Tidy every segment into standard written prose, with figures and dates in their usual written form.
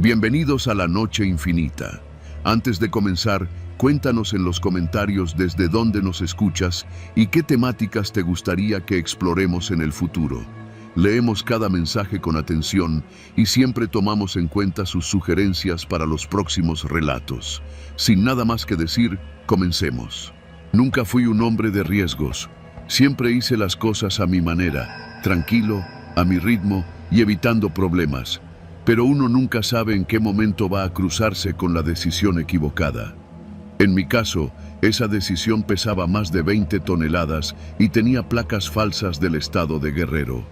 Bienvenidos a la Noche Infinita. Antes de comenzar, cuéntanos en los comentarios desde dónde nos escuchas y qué temáticas te gustaría que exploremos en el futuro. Leemos cada mensaje con atención y siempre tomamos en cuenta sus sugerencias para los próximos relatos. Sin nada más que decir, comencemos. Nunca fui un hombre de riesgos. Siempre hice las cosas a mi manera, tranquilo, a mi ritmo y evitando problemas. Pero uno nunca sabe en qué momento va a cruzarse con la decisión equivocada. En mi caso, esa decisión pesaba más de 20 toneladas y tenía placas falsas del estado de Guerrero.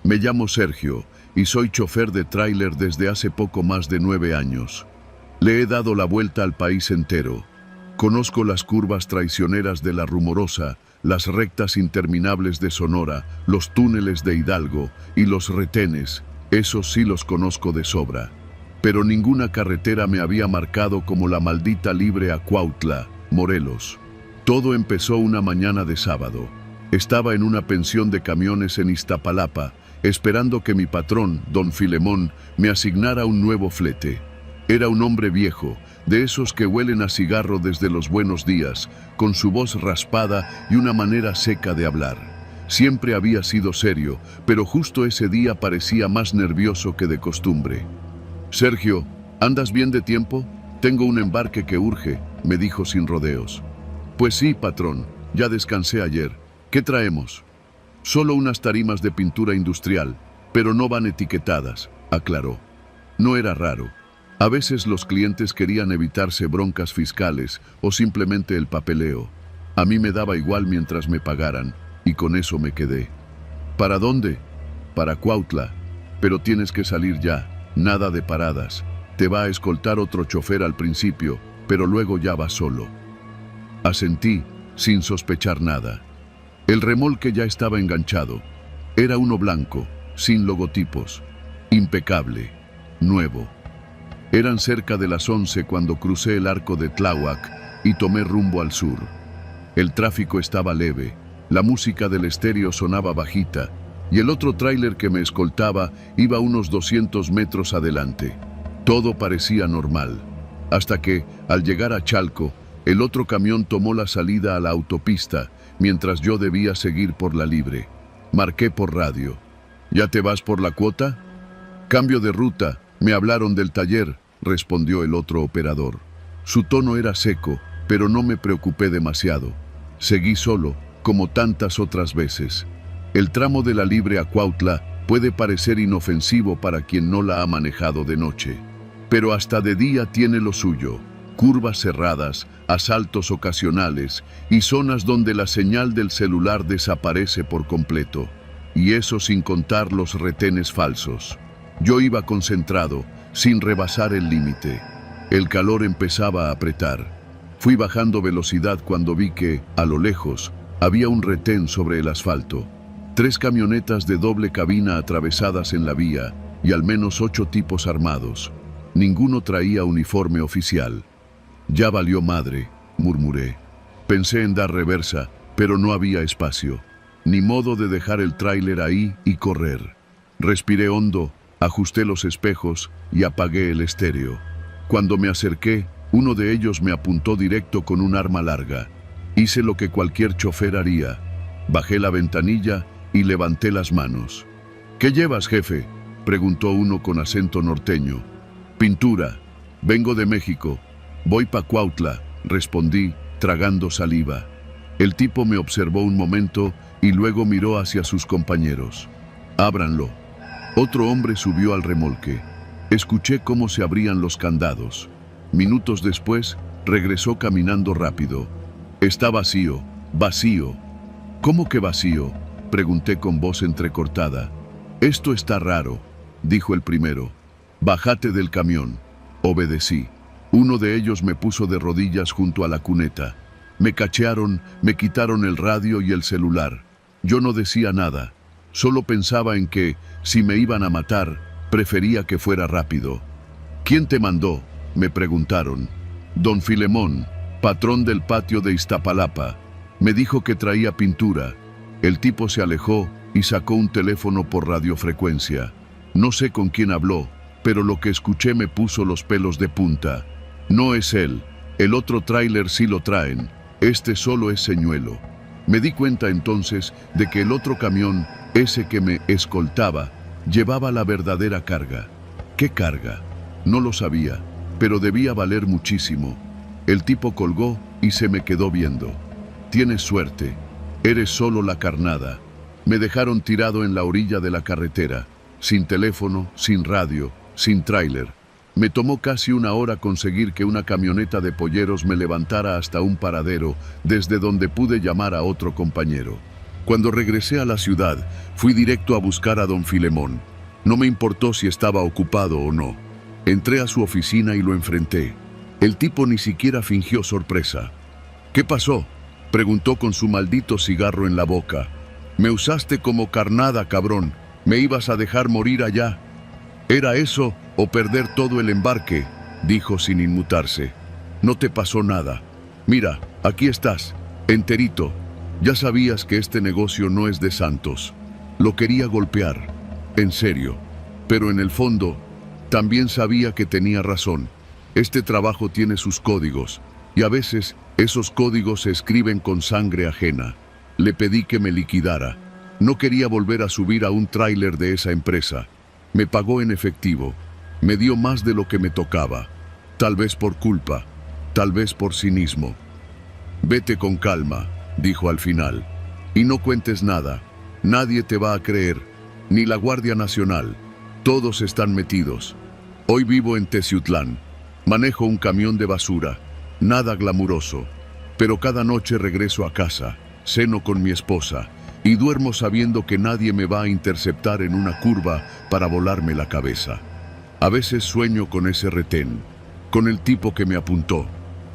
Me llamo Sergio y soy chofer de tráiler desde hace poco más de 9 años. Le he dado la vuelta al país entero. Conozco las curvas traicioneras de La Rumorosa, las rectas interminables de Sonora, los túneles de Hidalgo y los retenes. Esos sí los conozco de sobra. Pero ninguna carretera me había marcado como la maldita libre a Cuautla, Morelos. Todo empezó una mañana de sábado. Estaba en una pensión de camiones en Iztapalapa, esperando que mi patrón, don Filemón, me asignara un nuevo flete. Era un hombre viejo, de esos que huelen a cigarro desde los buenos días, con su voz raspada y una manera seca de hablar. Siempre había sido serio, pero justo ese día parecía más nervioso que de costumbre. «Sergio, ¿andas bien de tiempo? Tengo un embarque que urge», me dijo sin rodeos. «Pues sí, patrón, ya descansé ayer. ¿Qué traemos?» «Solo unas tarimas de pintura industrial, pero no van etiquetadas», aclaró. No era raro. A veces los clientes querían evitarse broncas fiscales o simplemente el papeleo. A mí me daba igual mientras me pagaran. Y con eso me quedé. ¿Para dónde? Para Cuautla. Pero tienes que salir ya, nada de paradas. Te va a escoltar otro chofer al principio, pero luego ya vas solo. Asentí, sin sospechar nada. El remolque ya estaba enganchado. Era uno blanco, sin logotipos. Impecable, nuevo. Eran cerca de las 11 cuando crucé el arco de Tláhuac y tomé rumbo al sur. El tráfico estaba leve. La música del estéreo sonaba bajita y el otro tráiler que me escoltaba iba unos 200 metros adelante. Todo parecía normal, hasta que, al llegar a Chalco, el otro camión tomó la salida a la autopista, mientras yo debía seguir por la libre. Marqué por radio. «¿Ya te vas por la cuota?» «Cambio de ruta, me hablaron del taller», respondió el otro operador. Su tono era seco, pero no me preocupé demasiado. Seguí solo, como tantas otras veces. El tramo de la Libre a Cuautla puede parecer inofensivo para quien no la ha manejado de noche, pero hasta de día tiene lo suyo: curvas cerradas, asaltos ocasionales y zonas donde la señal del celular desaparece por completo, y eso sin contar los retenes falsos. Yo iba concentrado, sin rebasar el límite. El calor empezaba a apretar. Fui bajando velocidad cuando vi que, a lo lejos, había un retén sobre el asfalto. 3 camionetas de doble cabina atravesadas en la vía y al menos 8 tipos armados. Ninguno traía uniforme oficial. «Ya valió madre», murmuré. Pensé en dar reversa, pero no había espacio. Ni modo de dejar el tráiler ahí y correr. Respiré hondo, ajusté los espejos y apagué el estéreo. Cuando me acerqué, uno de ellos me apuntó directo con un arma larga. Hice lo que cualquier chofer haría. Bajé la ventanilla y levanté las manos. «¿Qué llevas, jefe?», preguntó uno con acento norteño. «Pintura. Vengo de México. Voy pa' Cuautla», respondí, tragando saliva. El tipo me observó un momento y luego miró hacia sus compañeros. «Ábranlo». Otro hombre subió al remolque. Escuché cómo se abrían los candados. Minutos después, regresó caminando rápido. «Está vacío, vacío». «¿Cómo que vacío?», pregunté con voz entrecortada. «Esto está raro», dijo el primero. «Bájate del camión». Obedecí. Uno de ellos me puso de rodillas junto a la cuneta. Me cachearon, me quitaron el radio y el celular. Yo no decía nada. Solo pensaba en que, si me iban a matar, prefería que fuera rápido. «¿Quién te mandó?», me preguntaron. «Don Filemón, patrón del patio de Iztapalapa. Me dijo que traía pintura». El tipo se alejó y sacó un teléfono por radiofrecuencia. No sé con quién habló, pero lo que escuché me puso los pelos de punta. No es él, el otro tráiler sí lo traen, este solo es señuelo. Me di cuenta entonces de que el otro camión, ese que me escoltaba, llevaba la verdadera carga. ¿Qué carga? No lo sabía, pero debía valer muchísimo. El tipo colgó y se me quedó viendo. Tienes suerte, eres solo la carnada. Me dejaron tirado en la orilla de la carretera, sin teléfono, sin radio, sin tráiler. Me tomó casi una hora conseguir que una camioneta de polleros me levantara hasta un paradero, desde donde pude llamar a otro compañero. Cuando regresé a la ciudad, fui directo a buscar a don Filemón. No me importó si estaba ocupado o no. Entré a su oficina y lo enfrenté. El tipo ni siquiera fingió sorpresa. ¿Qué pasó?, preguntó con su maldito cigarro en la boca. Me usaste como carnada, cabrón. Me ibas a dejar morir allá. ¿Era eso o perder todo el embarque?, dijo sin inmutarse. No te pasó nada. Mira, aquí estás, enterito. Ya sabías que este negocio no es de santos. Lo quería golpear, en serio. Pero en el fondo, también sabía que tenía razón. Este trabajo tiene sus códigos, y a veces esos códigos se escriben con sangre ajena. Le pedí que me liquidara. No quería volver a subir a un tráiler de esa empresa. Me pagó en efectivo. Me dio más de lo que me tocaba. Tal vez por culpa, tal vez por cinismo. Vete con calma, dijo al final. Y no cuentes nada. Nadie te va a creer, ni la Guardia Nacional. Todos están metidos. Hoy vivo en Teciutlán. Manejo un camión de basura. Nada glamuroso. Pero cada noche regreso a casa, ceno con mi esposa y duermo sabiendo que nadie me va a interceptar en una curva para volarme la cabeza. A veces sueño con ese retén, con el tipo que me apuntó,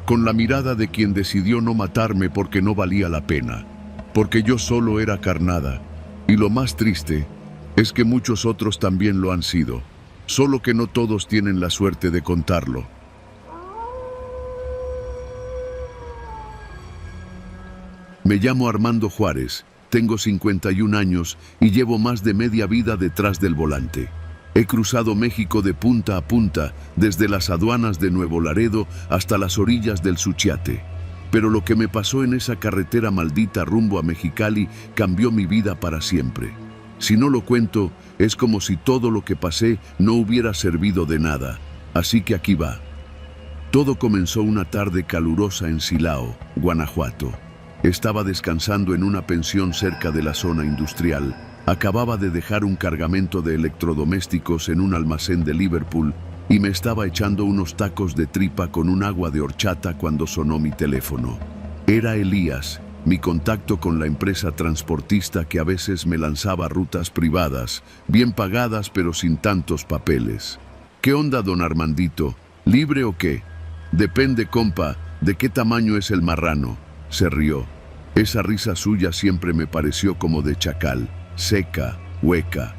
con la mirada de quien decidió no matarme porque no valía la pena, porque yo solo era carnada. Y lo más triste es que muchos otros también lo han sido, solo que no todos tienen la suerte de contarlo. Me llamo Armando Juárez, tengo 51 años y llevo más de media vida detrás del volante. He cruzado México de punta a punta, desde las aduanas de Nuevo Laredo hasta las orillas del Suchiate. Pero lo que me pasó en esa carretera maldita rumbo a Mexicali cambió mi vida para siempre. Si no lo cuento, es como si todo lo que pasé no hubiera servido de nada. Así que aquí va. Todo comenzó una tarde calurosa en Silao, Guanajuato. Estaba descansando en una pensión cerca de la zona industrial. Acababa de dejar un cargamento de electrodomésticos en un almacén de Liverpool y me estaba echando unos tacos de tripa con un agua de horchata cuando sonó mi teléfono. Era Elías, mi contacto con la empresa transportista que a veces me lanzaba rutas privadas, bien pagadas pero sin tantos papeles. ¿Qué onda, don Armandito? ¿Libre o qué? Depende, compa, de qué tamaño es el marrano. Se rió. Esa risa suya siempre me pareció como de chacal, seca, hueca.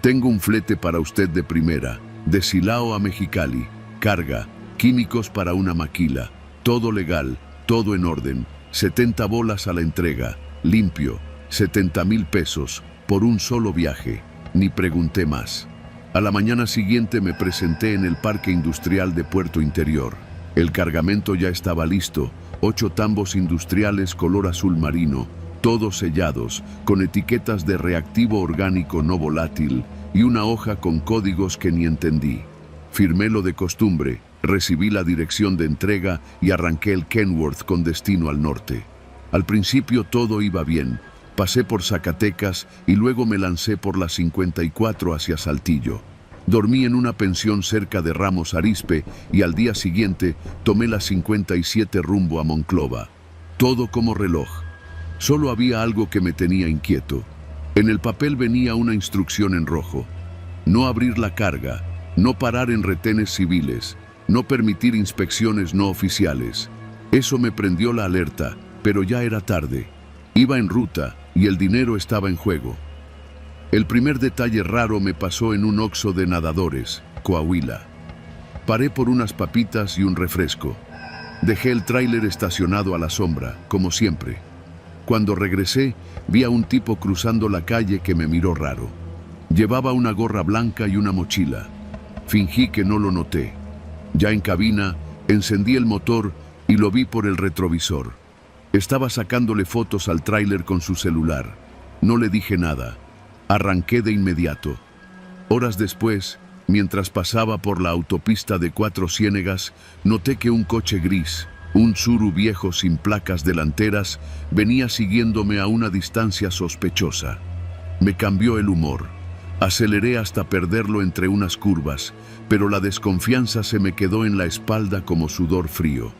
Tengo un flete para usted de primera, de Silao a Mexicali, carga, químicos para una maquila, todo legal, todo en orden, 70 bolas a la entrega, limpio, 70,000 pesos, por un solo viaje. Ni pregunté más. A la mañana siguiente me presenté en el Parque Industrial de Puerto Interior. El cargamento ya estaba listo, 8 tambos industriales color azul marino, todos sellados, con etiquetas de reactivo orgánico no volátil y una hoja con códigos que ni entendí. Firmé lo de costumbre, recibí la dirección de entrega y arranqué el Kenworth con destino al norte. Al principio todo iba bien. Pasé por Zacatecas y luego me lancé por la 54 hacia Saltillo. Dormí en una pensión cerca de Ramos Arizpe y al día siguiente tomé la 57 rumbo a Monclova. Todo como reloj. Solo había algo que me tenía inquieto. En el papel venía una instrucción en rojo. No abrir la carga, no parar en retenes civiles, no permitir inspecciones no oficiales. Eso me prendió la alerta, pero ya era tarde. Iba en ruta y el dinero estaba en juego. El primer detalle raro me pasó en un Oxxo de nadadores, Coahuila. Paré por unas papitas y un refresco. Dejé el tráiler estacionado a la sombra, como siempre. Cuando regresé, vi a un tipo cruzando la calle que me miró raro. Llevaba una gorra blanca y una mochila. Fingí que no lo noté. Ya en cabina, encendí el motor y lo vi por el retrovisor. Estaba sacándole fotos al tráiler con su celular. No le dije nada. Arranqué de inmediato. Horas después, mientras pasaba por la autopista de Cuatro Ciénegas, noté que un coche gris, un Tsuru viejo sin placas delanteras, venía siguiéndome a una distancia sospechosa. Me cambió el humor. Aceleré hasta perderlo entre unas curvas, pero la desconfianza se me quedó en la espalda como sudor frío.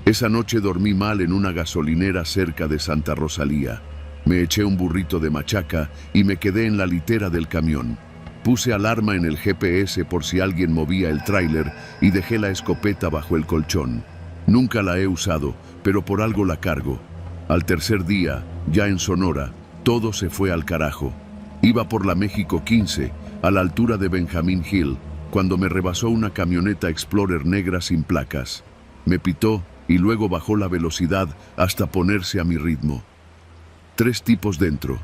Esa noche dormí mal en una gasolinera cerca de Santa Rosalía. Me eché un burrito de machaca y me quedé en la litera del camión. Puse alarma en el GPS por si alguien movía el tráiler y dejé la escopeta bajo el colchón. Nunca la he usado, pero por algo la cargo. Al tercer día, ya en Sonora, todo se fue al carajo. Iba por la México 15, a la altura de Benjamín Hill, cuando me rebasó una camioneta Explorer negra sin placas. Me pitó y luego bajó la velocidad hasta ponerse a mi ritmo. 3 tipos dentro.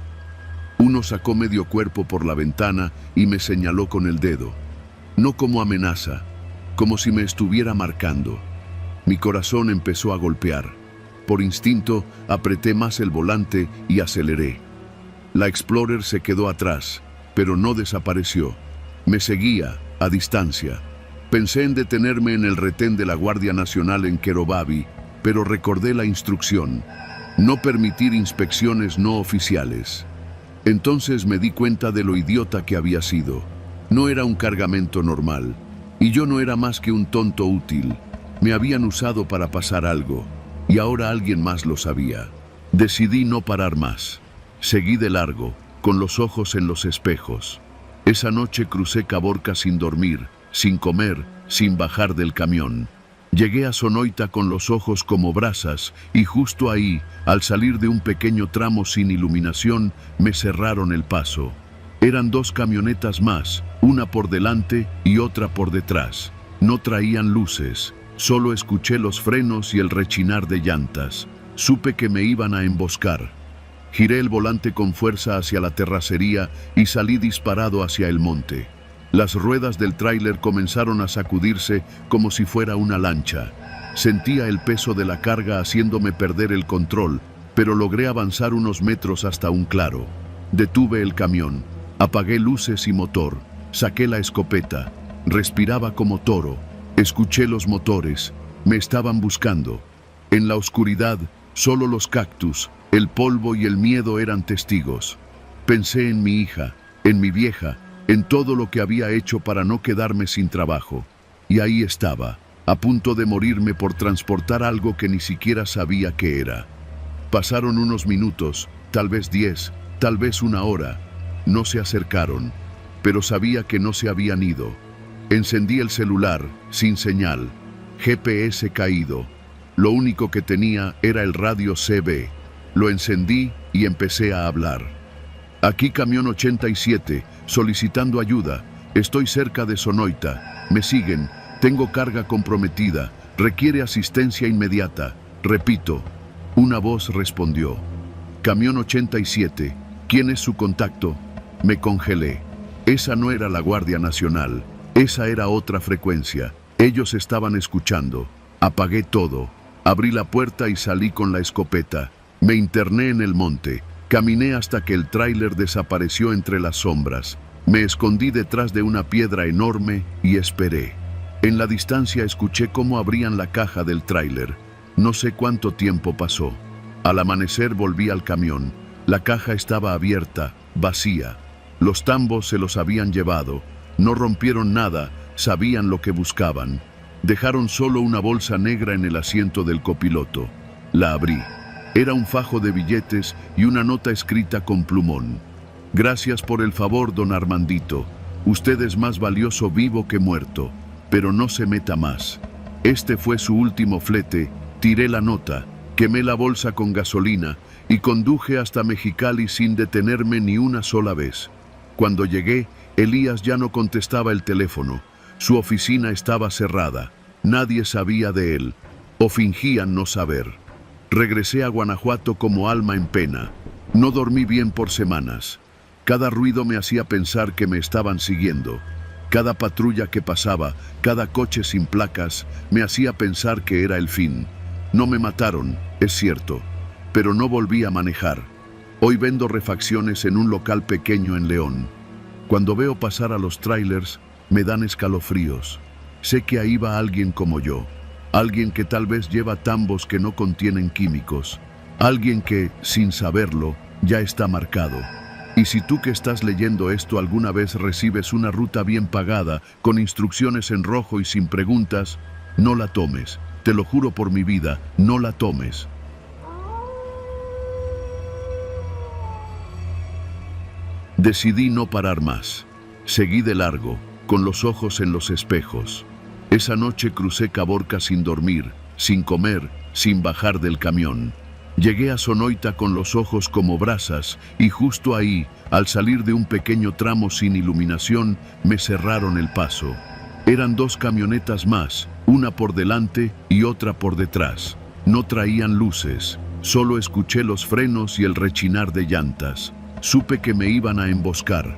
Uno sacó medio cuerpo por la ventana y me señaló con el dedo. No como amenaza, como si me estuviera marcando. Mi corazón empezó a golpear. Por instinto, apreté más el volante y aceleré. La Explorer se quedó atrás, pero no desapareció. Me seguía, a distancia. Pensé en detenerme en el retén de la Guardia Nacional en Querobabi, pero recordé la instrucción: no permitir inspecciones no oficiales. Entonces me di cuenta de lo idiota que había sido. No era un cargamento normal, y yo no era más que un tonto útil. Me habían usado para pasar algo, y ahora alguien más lo sabía. Decidí no parar más. Seguí de largo, con los ojos en los espejos. Esa noche crucé Caborca sin dormir, sin comer, sin bajar del camión. Llegué a Sonoita con los ojos como brasas, y justo ahí, al salir de un pequeño tramo sin iluminación, me cerraron el paso. Eran 2 camionetas más, una por delante y otra por detrás. No traían luces. Solo escuché los frenos y el rechinar de llantas. Supe que me iban a emboscar. Giré el volante con fuerza hacia la terracería y salí disparado hacia el monte. Las ruedas del tráiler comenzaron a sacudirse como si fuera una lancha. Sentía el peso de la carga haciéndome perder el control, pero logré avanzar unos metros hasta un claro. Detuve el camión, apagué luces y motor, saqué la escopeta, respiraba como toro. Escuché los motores, me estaban buscando. En la oscuridad, solo los cactus, el polvo y el miedo eran testigos. Pensé en mi hija, en mi vieja, en todo lo que había hecho para no quedarme sin trabajo. Y ahí estaba, a punto de morirme por transportar algo que ni siquiera sabía qué era. Pasaron unos minutos, tal vez 10, tal vez 1 hora. No se acercaron, pero sabía que no se habían ido. Encendí el celular, sin señal, GPS caído. Lo único que tenía era el radio CB. Lo encendí y empecé a hablar. Aquí camión 87, solicitando ayuda. Estoy cerca de Sonoita. Me siguen. Tengo carga comprometida. Requiere asistencia inmediata. Repito. Una voz respondió. Camión 87. ¿Quién es su contacto? Me congelé. Esa no era la Guardia Nacional. Esa era otra frecuencia. Ellos estaban escuchando. Apagué todo. Abrí la puerta y salí con la escopeta. Me interné en el monte. Caminé hasta que el tráiler desapareció entre las sombras. Me escondí detrás de una piedra enorme y esperé. En la distancia escuché cómo abrían la caja del tráiler. No sé cuánto tiempo pasó. Al amanecer volví al camión. La caja estaba abierta, vacía. Los tambos se los habían llevado. No rompieron nada, sabían lo que buscaban. Dejaron solo una bolsa negra en el asiento del copiloto. La abrí. Era un fajo de billetes y una nota escrita con plumón. Gracias por el favor, don Armandito. Usted es más valioso vivo que muerto, pero no se meta más. Este fue su último flete. Tiré la nota, quemé la bolsa con gasolina y conduje hasta Mexicali sin detenerme ni una sola vez. Cuando llegué, Elías ya no contestaba el teléfono. Su oficina estaba cerrada. Nadie sabía de él, o fingían no saber. Regresé a Guanajuato como alma en pena. No dormí bien por semanas. Cada ruido me hacía pensar que me estaban siguiendo. Cada patrulla que pasaba, cada coche sin placas, me hacía pensar que era el fin. No me mataron, es cierto, pero no volví a manejar. Hoy vendo refacciones en un local pequeño en León. Cuando veo pasar a los trailers, me dan escalofríos. Sé que ahí va alguien como yo. Alguien que tal vez lleva tambos que no contienen químicos. Alguien que, sin saberlo, ya está marcado. Y si tú que estás leyendo esto alguna vez recibes una ruta bien pagada, con instrucciones en rojo y sin preguntas, no la tomes. Te lo juro por mi vida, no la tomes. Decidí no parar más. Seguí de largo, con los ojos en los espejos. Esa noche crucé Caborca sin dormir, sin comer, sin bajar del camión. Llegué a Sonoita con los ojos como brasas y justo ahí, al salir de un pequeño tramo sin iluminación, me cerraron el paso. Eran dos camionetas más, una por delante y otra por detrás. No traían luces, solo escuché los frenos y el rechinar de llantas. Supe que me iban a emboscar.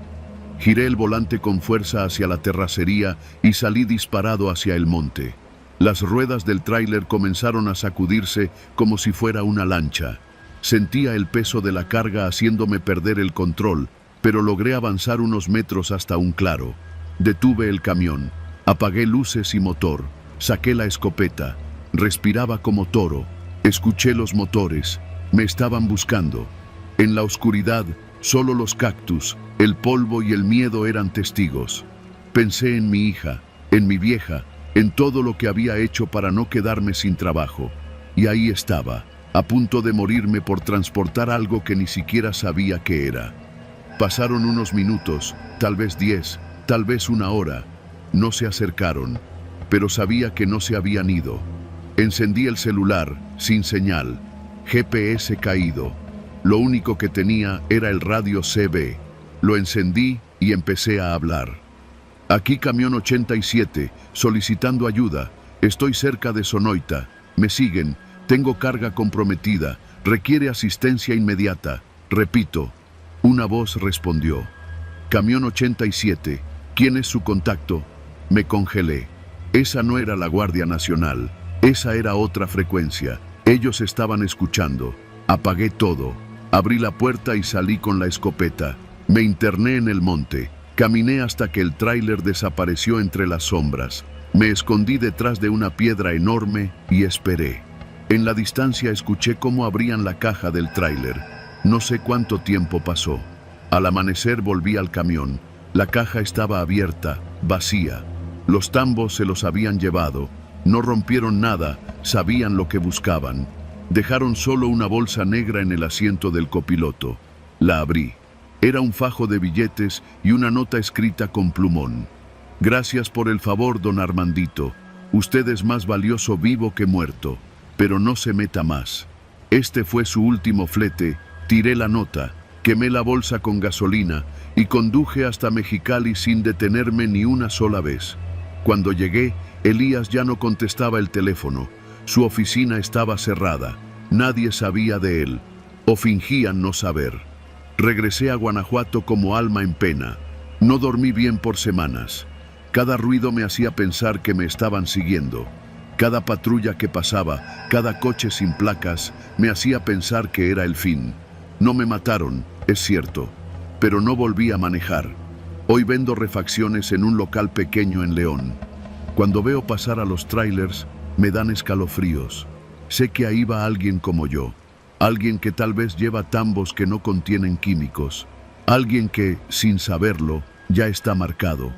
Giré el volante con fuerza hacia la terracería y salí disparado hacia el monte. Las ruedas del tráiler comenzaron a sacudirse como si fuera una lancha. Sentía el peso de la carga haciéndome perder el control, pero logré avanzar unos metros hasta un claro. Detuve el camión, apagué luces y motor, saqué la escopeta, respiraba como toro, escuché los motores, me estaban buscando. En la oscuridad, solo los cactus, el polvo y el miedo eran testigos. Pensé en mi hija, en mi vieja, en todo lo que había hecho para no quedarme sin trabajo. Y ahí estaba, a punto de morirme por transportar algo que ni siquiera sabía qué era. Pasaron unos minutos, tal vez 10, tal vez una hora. No se acercaron, pero sabía que no se habían ido. Encendí el celular, sin señal, GPS caído. Lo único que tenía era el radio CB. Lo encendí y empecé a hablar. Aquí camión 87, solicitando ayuda. Estoy cerca de Sonoita. Me siguen. Tengo carga comprometida. Requiere asistencia inmediata. Repito. Una voz respondió. Camión 87. ¿Quién es su contacto? Me congelé. Esa no era la Guardia Nacional. Esa era otra frecuencia. Ellos estaban escuchando. Apagué todo. Abrí la puerta y salí con la escopeta. Me interné en el monte. Caminé hasta que el tráiler desapareció entre las sombras. Me escondí detrás de una piedra enorme y esperé. En la distancia escuché cómo abrían la caja del tráiler. No sé cuánto tiempo pasó. Al amanecer volví al camión. La caja estaba abierta, vacía. Los tambos se los habían llevado. No rompieron nada, sabían lo que buscaban. Dejaron solo una bolsa negra en el asiento del copiloto. La abrí. Era un fajo de billetes y una nota escrita con plumón. Gracias por el favor, don Armandito. Usted es más valioso vivo que muerto, pero no se meta más. Este fue su último flete. Tiré la nota, quemé la bolsa con gasolina y conduje hasta Mexicali sin detenerme ni una sola vez. Cuando llegué, Elías ya no contestaba el teléfono. Su oficina estaba cerrada. Nadie sabía de él, o fingían no saber. Regresé a Guanajuato como alma en pena. No dormí bien por semanas. Cada ruido me hacía pensar que me estaban siguiendo. Cada patrulla que pasaba, cada coche sin placas, me hacía pensar que era el fin. No me mataron, es cierto, pero no volví a manejar. Hoy vendo refacciones en un local pequeño en León. Cuando veo pasar a los trailers, me dan escalofríos. Sé que ahí va alguien como yo. Alguien que tal vez lleva tambos que no contienen químicos. Alguien que, sin saberlo, ya está marcado.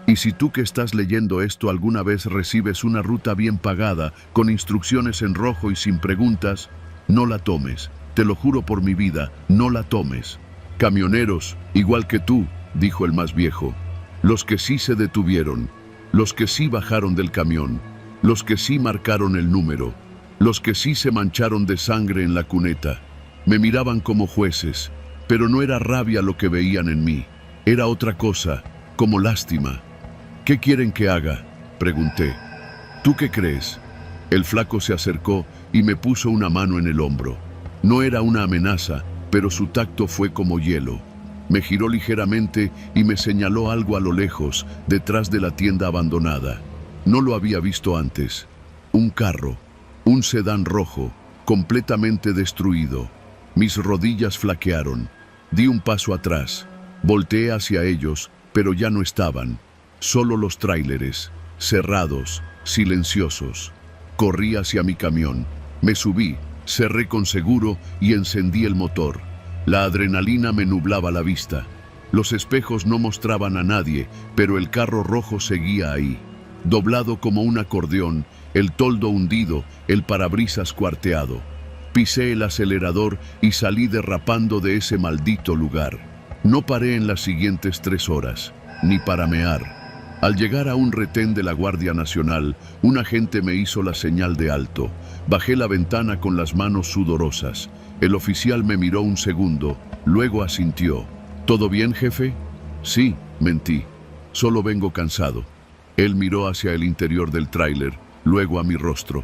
Y si tú que estás leyendo esto alguna vez recibes una ruta bien pagada, con instrucciones en rojo y sin preguntas, no la tomes. Te lo juro por mi vida, no la tomes. Camioneros, igual que tú, dijo el más viejo. Los que sí se detuvieron, los que sí bajaron del camión, los que sí marcaron el número, los que sí se mancharon de sangre en la cuneta. Me miraban como jueces, pero no era rabia lo que veían en mí. Era otra cosa, como lástima. ¿Qué quieren que haga?, pregunté. ¿Tú qué crees? El flaco se acercó y me puso una mano en el hombro. No era una amenaza, pero su tacto fue como hielo. Me giró ligeramente y me señaló algo a lo lejos, detrás de la tienda abandonada. No lo había visto antes. Un carro, un sedán rojo, completamente destruido. Mis rodillas flaquearon. Di un paso atrás. Volteé hacia ellos, pero ya no estaban. Solo los tráileres, cerrados, silenciosos. Corrí hacia mi camión. Me subí, cerré con seguro y encendí el motor. La adrenalina me nublaba la vista. Los espejos no mostraban a nadie, pero el carro rojo seguía ahí. Doblado como un acordeón, el toldo hundido, el parabrisas cuarteado. Pisé el acelerador y salí derrapando de ese maldito lugar. No paré en las siguientes 3 horas, ni para mear. Al llegar a un retén de la Guardia Nacional, un agente me hizo la señal de alto. Bajé la ventana con las manos sudorosas. El oficial me miró un segundo, luego asintió. ¿Todo bien, jefe? Sí, mentí. Solo vengo cansado. Él miró hacia el interior del tráiler, luego a mi rostro.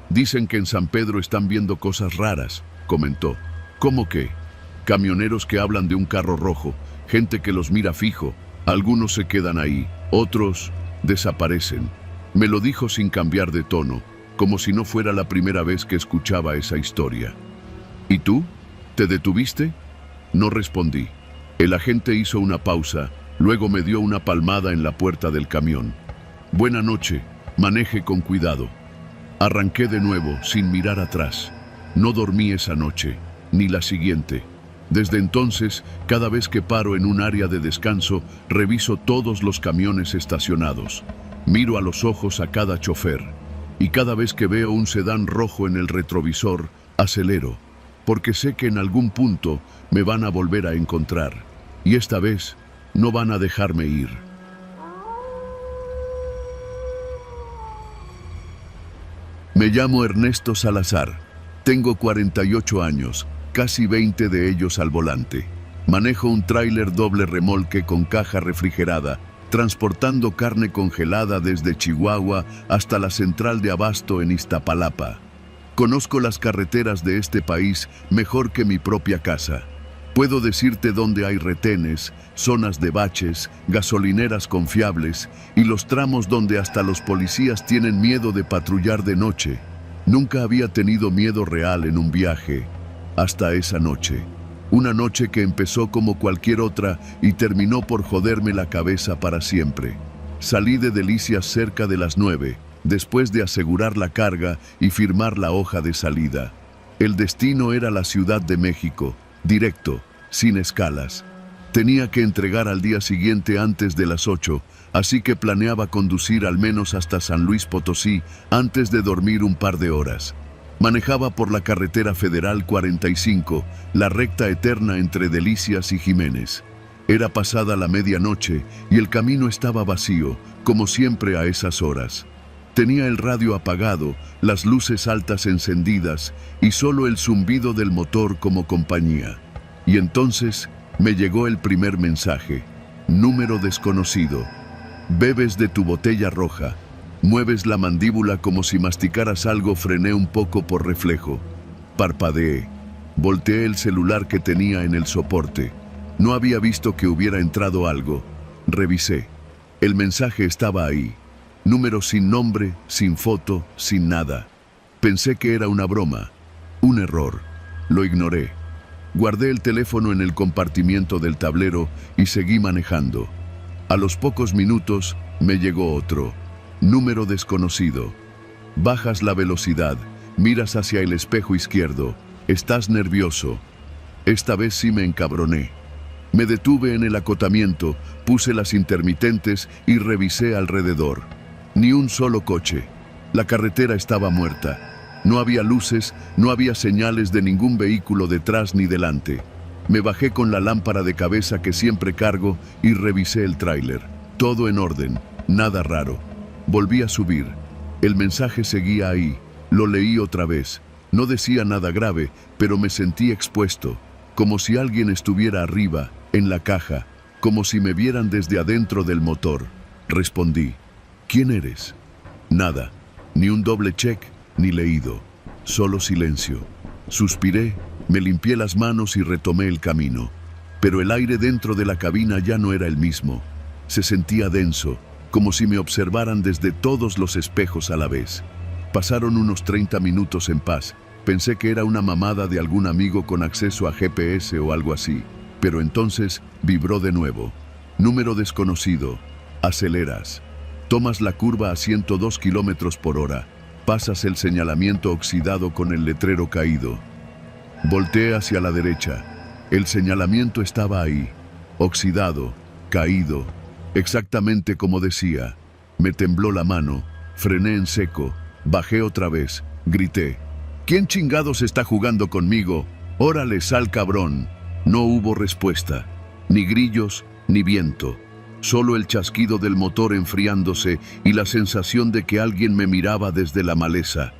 Dicen que en San Pedro están viendo cosas raras, comentó. ¿Cómo qué? Camioneros que hablan de un carro rojo, gente que los mira fijo. Algunos se quedan ahí, otros desaparecen. Me lo dijo sin cambiar de tono, como si no fuera la primera vez que escuchaba esa historia. ¿Y tú? ¿Te detuviste? No respondí. El agente hizo una pausa, luego me dio una palmada en la puerta del camión. Buena noche, maneje con cuidado. Arranqué de nuevo, sin mirar atrás. No dormí esa noche, ni la siguiente. Desde entonces, cada vez que paro en un área de descanso, reviso todos los camiones estacionados. Miro a los ojos a cada chofer. Y cada vez que veo un sedán rojo en el retrovisor, acelero. Porque sé que en algún punto me van a volver a encontrar. Y esta vez, no van a dejarme ir. Me llamo Ernesto Salazar. Tengo 48 años, casi 20 de ellos al volante. Manejo un tráiler doble remolque con caja refrigerada, transportando carne congelada desde Chihuahua hasta la central de abasto en Iztapalapa. Conozco las carreteras de este país mejor que mi propia casa. Puedo decirte dónde hay retenes, zonas de baches, gasolineras confiables y los tramos donde hasta los policías tienen miedo de patrullar de noche. Nunca había tenido miedo real en un viaje, hasta esa noche. Una noche que empezó como cualquier otra y terminó por joderme la cabeza para siempre. Salí de Delicias cerca de las 9, después de asegurar la carga y firmar la hoja de salida. El destino era la Ciudad de México, directo, sin escalas. Tenía que entregar al día siguiente antes de las 8, así que planeaba conducir al menos hasta San Luis Potosí antes de dormir un par de horas. Manejaba por la carretera federal 45, la recta eterna entre Delicias y Jiménez. Era pasada la medianoche y el camino estaba vacío, como siempre a esas horas. Tenía el radio apagado, las luces altas encendidas y solo el zumbido del motor como compañía. Y entonces me llegó el primer mensaje. Número desconocido. Bebes de tu botella roja. Mueves la mandíbula como si masticaras algo. Frené un poco por reflejo. Parpadeé. Volteé el celular que tenía en el soporte. No había visto que hubiera entrado algo. Revisé. El mensaje estaba ahí. Número sin nombre, sin foto, sin nada. Pensé que era una broma, un error. Lo ignoré. Guardé el teléfono en el compartimiento del tablero y seguí manejando. A los pocos minutos me llegó otro. Número desconocido. Bajas la velocidad, miras hacia el espejo izquierdo. Estás nervioso. Esta vez sí me encabroné. Me detuve en el acotamiento, puse las intermitentes y revisé alrededor. Ni un solo coche. La carretera estaba muerta. No había luces, no había señales de ningún vehículo detrás ni delante. Me bajé con la lámpara de cabeza que siempre cargo y revisé el tráiler. Todo en orden, nada raro. Volví a subir. El mensaje seguía ahí. Lo leí otra vez. No decía nada grave, pero me sentí expuesto, como si alguien estuviera arriba, en la caja, como si me vieran desde adentro del motor. Respondí. ¿Quién eres? Nada, ni un doble check, ni leído, solo silencio. Suspiré, me limpié las manos y retomé el camino. pero el aire dentro de la cabina ya no era el mismo. Se sentía denso, como si me observaran desde todos los espejos a la vez. Pasaron unos 30 minutos en paz. Pensé que era una mamada de algún amigo con acceso a GPS o algo así, pero entonces vibró de nuevo. Número desconocido. Aceleras. Tomas la curva a 102 kilómetros por hora. Pasas el señalamiento oxidado con el letrero caído. Volteé hacia la derecha. El señalamiento estaba ahí, oxidado, caído, exactamente como decía. Me tembló la mano, frené en seco, bajé otra vez, grité. ¿Quién chingados está jugando conmigo? ¡Órale, sal cabrón! No hubo respuesta, ni grillos, ni viento. Solo el chasquido del motor enfriándose y la sensación de que alguien me miraba desde la maleza.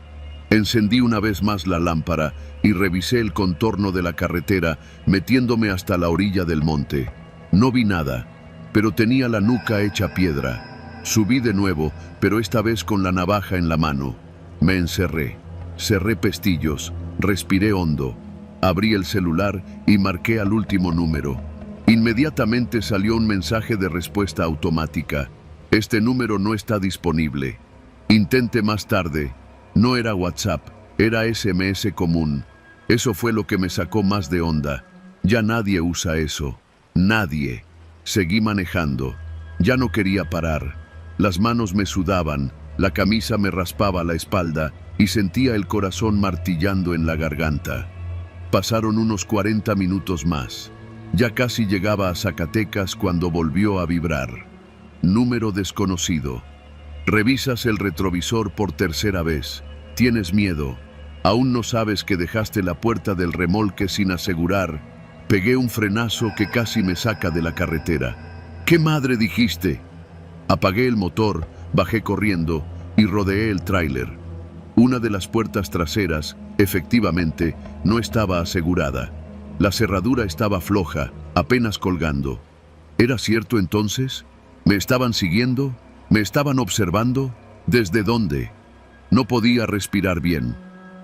Encendí una vez más la lámpara y revisé el contorno de la carretera, metiéndome hasta la orilla del monte. No vi nada, pero tenía la nuca hecha piedra. Subí de nuevo, pero esta vez con la navaja en la mano. Me encerré, cerré pestillos, respiré hondo, abrí el celular y marqué al último número. Inmediatamente salió un mensaje de respuesta automática. Este número no está disponible. Intente más tarde. No era WhatsApp, era SMS común. Eso fue lo que me sacó más de onda. Ya nadie usa eso. Nadie. Seguí manejando. Ya no quería parar. Las manos me sudaban, la camisa me raspaba la espalda y sentía el corazón martillando en la garganta. Pasaron unos 40 minutos más. Ya casi llegaba a Zacatecas cuando volvió a vibrar. Número desconocido. Revisas el retrovisor por tercera vez. Tienes miedo. Aún no sabes que dejaste la puerta del remolque sin asegurar. Pegué un frenazo que casi me saca de la carretera. ¿Qué madre dijiste? Apagué el motor, bajé corriendo y rodeé el tráiler. Una de las puertas traseras, efectivamente, no estaba asegurada. La cerradura estaba floja, apenas colgando. ¿Era cierto entonces? ¿Me estaban siguiendo? ¿Me estaban observando? ¿Desde dónde? No podía respirar bien.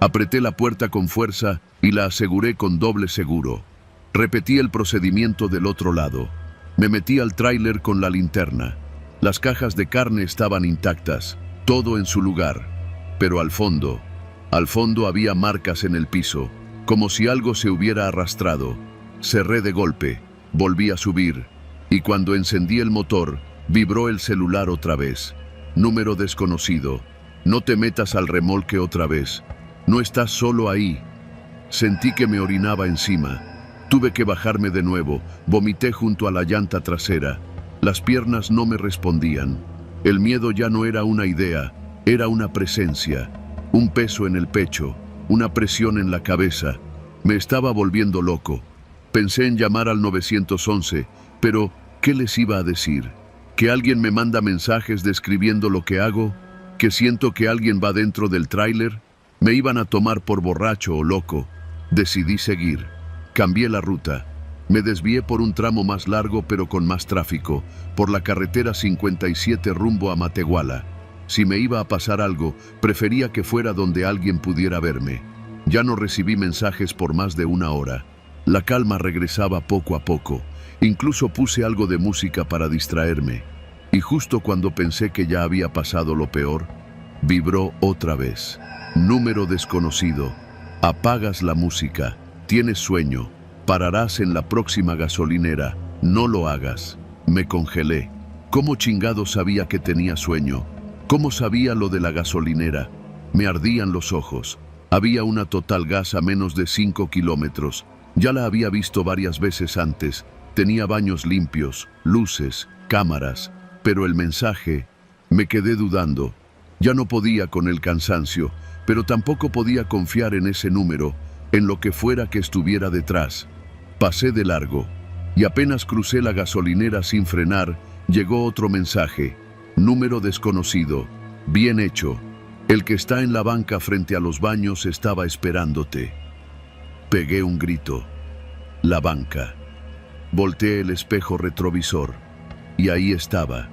Apreté la puerta con fuerza y la aseguré con doble seguro. Repetí el procedimiento del otro lado. Me metí al tráiler con la linterna. Las cajas de carne estaban intactas, todo en su lugar. Pero al fondo había marcas en el piso, como si algo se hubiera arrastrado. Cerré de golpe, volví a subir, y cuando encendí el motor, vibró el celular otra vez. Número desconocido. No te metas al remolque otra vez. No estás solo ahí. Sentí que me orinaba encima. Tuve que bajarme de nuevo. Vomité junto a la llanta trasera. Las piernas no me respondían. El miedo ya no era una idea, era una presencia. Un peso en el pecho, una presión en la cabeza. Me estaba volviendo loco. Pensé en llamar al 911, pero ¿qué les iba a decir? ¿Que alguien me manda mensajes describiendo lo que hago? ¿Que siento que alguien va dentro del tráiler? Me iban a tomar por borracho o loco. Decidí seguir. Cambié la ruta. Me desvié por un tramo más largo pero con más tráfico, por la carretera 57 rumbo a Matehuala. Si me iba a pasar algo, prefería que fuera donde alguien pudiera verme. Ya no recibí mensajes por más de una hora. La calma regresaba poco a poco. Incluso puse algo de música para distraerme. Y justo cuando pensé que ya había pasado lo peor, vibró otra vez. Número desconocido. Apagas la música. Tienes sueño. Pararás en la próxima gasolinera. No lo hagas. Me congelé. ¿Cómo chingado sabía que tenía sueño? ¿Cómo sabía lo de la gasolinera? Me ardían los ojos. Había una Total Gas a menos de 5 kilómetros. Ya la había visto varias veces antes. Tenía baños limpios, luces, cámaras. Pero el mensaje, me quedé dudando. Ya no podía con el cansancio, pero tampoco podía confiar en ese número, en lo que fuera que estuviera detrás. Pasé de largo, y apenas crucé la gasolinera sin frenar, llegó otro mensaje. Número desconocido. Bien hecho. El que está en la banca frente a los baños estaba esperándote. Pegué un grito. La banca. Volteé el espejo retrovisor. Y ahí estaba,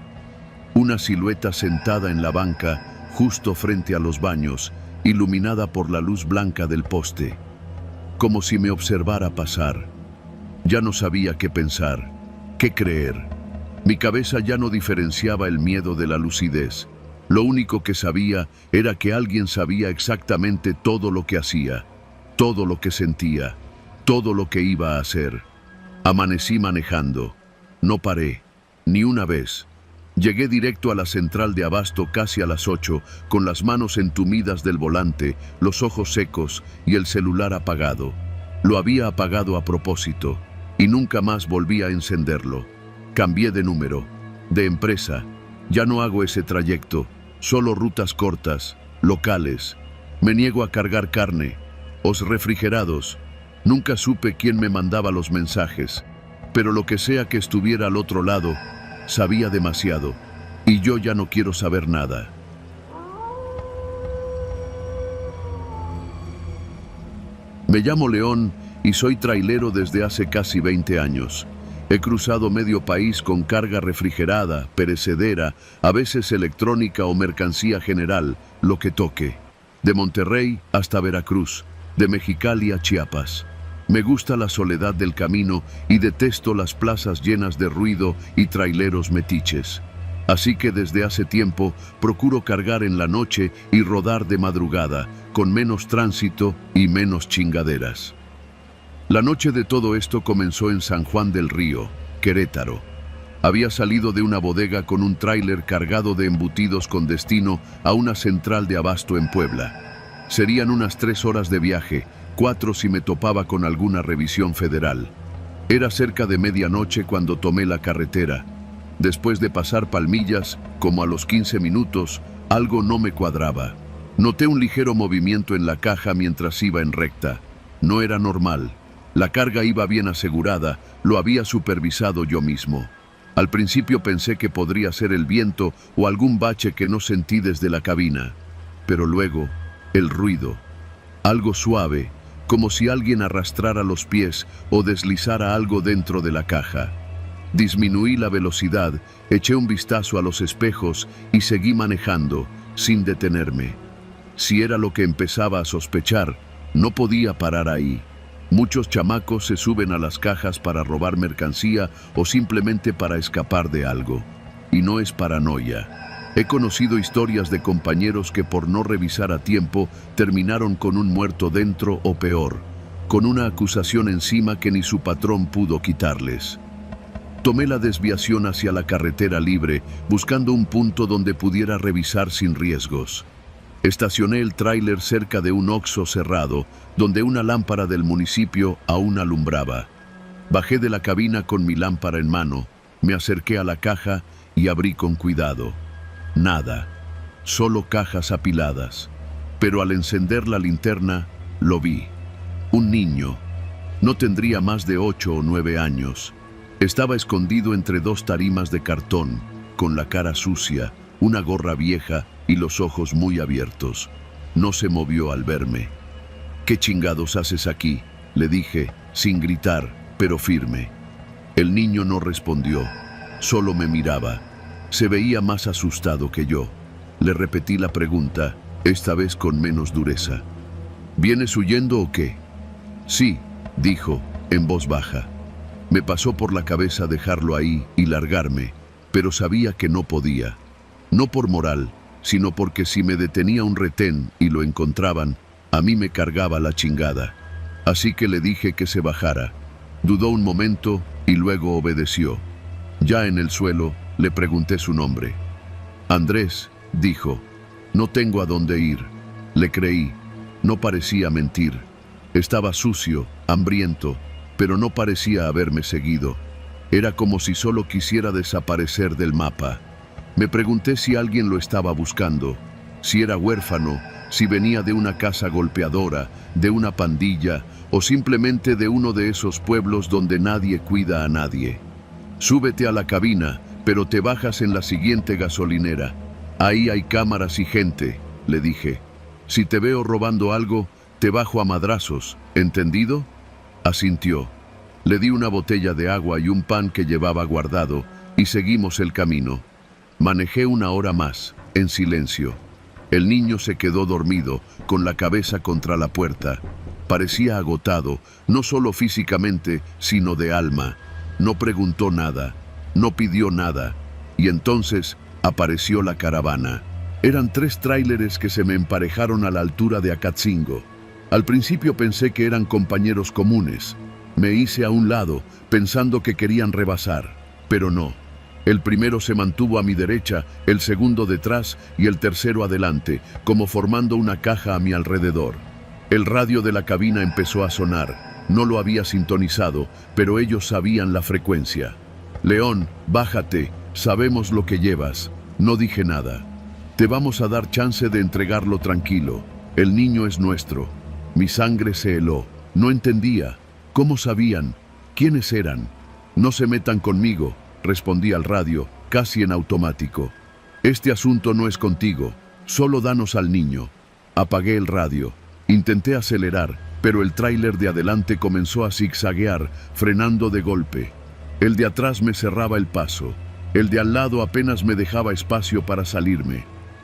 una silueta sentada en la banca, justo frente a los baños, iluminada por la luz blanca del poste, como si me observara pasar. Ya no sabía qué pensar, qué creer. Mi cabeza ya no diferenciaba el miedo de la lucidez. Lo único que sabía era que alguien sabía exactamente todo lo que hacía, todo lo que sentía, todo lo que iba a hacer. Amanecí manejando. No paré, ni una vez. Llegué directo a la central de abasto casi a las 8, con las manos entumidas del volante, los ojos secos y el celular apagado. Lo había apagado a propósito, y nunca más volví a encenderlo. Cambié de número, de empresa. Ya no hago ese trayecto, solo rutas cortas, locales. Me niego a cargar carne, os refrigerados. Nunca supe quién me mandaba los mensajes, pero lo que sea que estuviera al otro lado, sabía demasiado, y yo ya no quiero saber nada. Me llamo León y soy trailero desde hace casi 20 años. He cruzado medio país con carga refrigerada, perecedera, a veces electrónica o mercancía general, lo que toque. De Monterrey hasta Veracruz, de Mexicali a Chiapas. Me gusta la soledad del camino y detesto las plazas llenas de ruido y traileros metiches. Así que desde hace tiempo procuro cargar en la noche y rodar de madrugada, con menos tránsito y menos chingaderas. La noche de todo esto comenzó en San Juan del Río, Querétaro. Había salido de una bodega con un tráiler cargado de embutidos con destino a una central de abasto en Puebla. Serían unas 3 horas de viaje, 4 si me topaba con alguna revisión federal. Era cerca de medianoche cuando tomé la carretera. Después de pasar Palmillas, como a los 15 minutos, algo no me cuadraba. Noté un ligero movimiento en la caja mientras iba en recta. No era normal. La carga iba bien asegurada, lo había supervisado yo mismo. Al principio pensé que podría ser el viento o algún bache que no sentí desde la cabina. Pero luego, el ruido. Algo suave, como si alguien arrastrara los pies o deslizara algo dentro de la caja. Disminuí la velocidad, eché un vistazo a los espejos y seguí manejando, sin detenerme. Si era lo que empezaba a sospechar, no podía parar ahí. Muchos chamacos se suben a las cajas para robar mercancía o simplemente para escapar de algo. Y no es paranoia. He conocido historias de compañeros que por no revisar a tiempo terminaron con un muerto dentro o peor, con una acusación encima que ni su patrón pudo quitarles. Tomé la desviación hacia la carretera libre, buscando un punto donde pudiera revisar sin riesgos. Estacioné el tráiler cerca de un Oxxo cerrado, donde una lámpara del municipio aún alumbraba. Bajé de la cabina con mi lámpara en mano, me acerqué a la caja y abrí con cuidado. Nada, solo cajas apiladas. Pero al encender la linterna, lo vi. Un niño. No tendría más de 8 o 9 años. Estaba escondido entre 2 tarimas de cartón, con la cara sucia, una gorra vieja y los ojos muy abiertos. No se movió al verme. ¿Qué chingados haces aquí?, le dije, sin gritar, pero firme. El niño no respondió, solo me miraba. Se veía más asustado que yo. Le repetí la pregunta, esta vez con menos dureza. ¿Vienes huyendo o qué? Sí, dijo, en voz baja. Me pasó por la cabeza dejarlo ahí y largarme, pero sabía que no podía. No por moral, sino porque si me detenía un retén y lo encontraban, a mí me cargaba la chingada. Así que le dije que se bajara. Dudó un momento y luego obedeció. Ya en el suelo, le pregunté su nombre. Andrés, dijo. No tengo a dónde ir. Le creí. No parecía mentir. Estaba sucio, hambriento, pero no parecía haberme seguido. Era como si solo quisiera desaparecer del mapa. Me pregunté si alguien lo estaba buscando, si era huérfano, si venía de una casa golpeadora, de una pandilla o simplemente de uno de esos pueblos donde nadie cuida a nadie. Súbete a la cabina, pero te bajas en la siguiente gasolinera. Ahí hay cámaras y gente, le dije. Si te veo robando algo, te bajo a madrazos, ¿entendido? Asintió. Le di una botella de agua y un pan que llevaba guardado y seguimos el camino. Manejé 1 hora más, en silencio. El niño se quedó dormido, con la cabeza contra la puerta. Parecía agotado, no solo físicamente, sino de alma. No preguntó nada, no pidió nada, y entonces apareció la caravana. Eran 3 tráileres que se me emparejaron a la altura de Acatzingo. Al principio pensé que eran compañeros comunes. Me hice a un lado, pensando que querían rebasar, pero no. El primero se mantuvo a mi derecha, el segundo detrás y el tercero adelante, como formando una caja a mi alrededor. El radio de la cabina empezó a sonar. No lo había sintonizado, pero ellos sabían la frecuencia. «León, bájate, sabemos lo que llevas». No dije nada. «Te vamos a dar chance de entregarlo tranquilo. El niño es nuestro». Mi sangre se heló. No entendía. ¿Cómo sabían? ¿Quiénes eran? «No se metan conmigo», respondí al radio, casi en automático. «Este asunto no es contigo. Solo danos al niño». Apagué el radio. Intenté acelerar, pero el tráiler de adelante comenzó a zigzaguear, frenando de golpe. El de atrás me cerraba el paso. El de al lado apenas me dejaba espacio para salirme.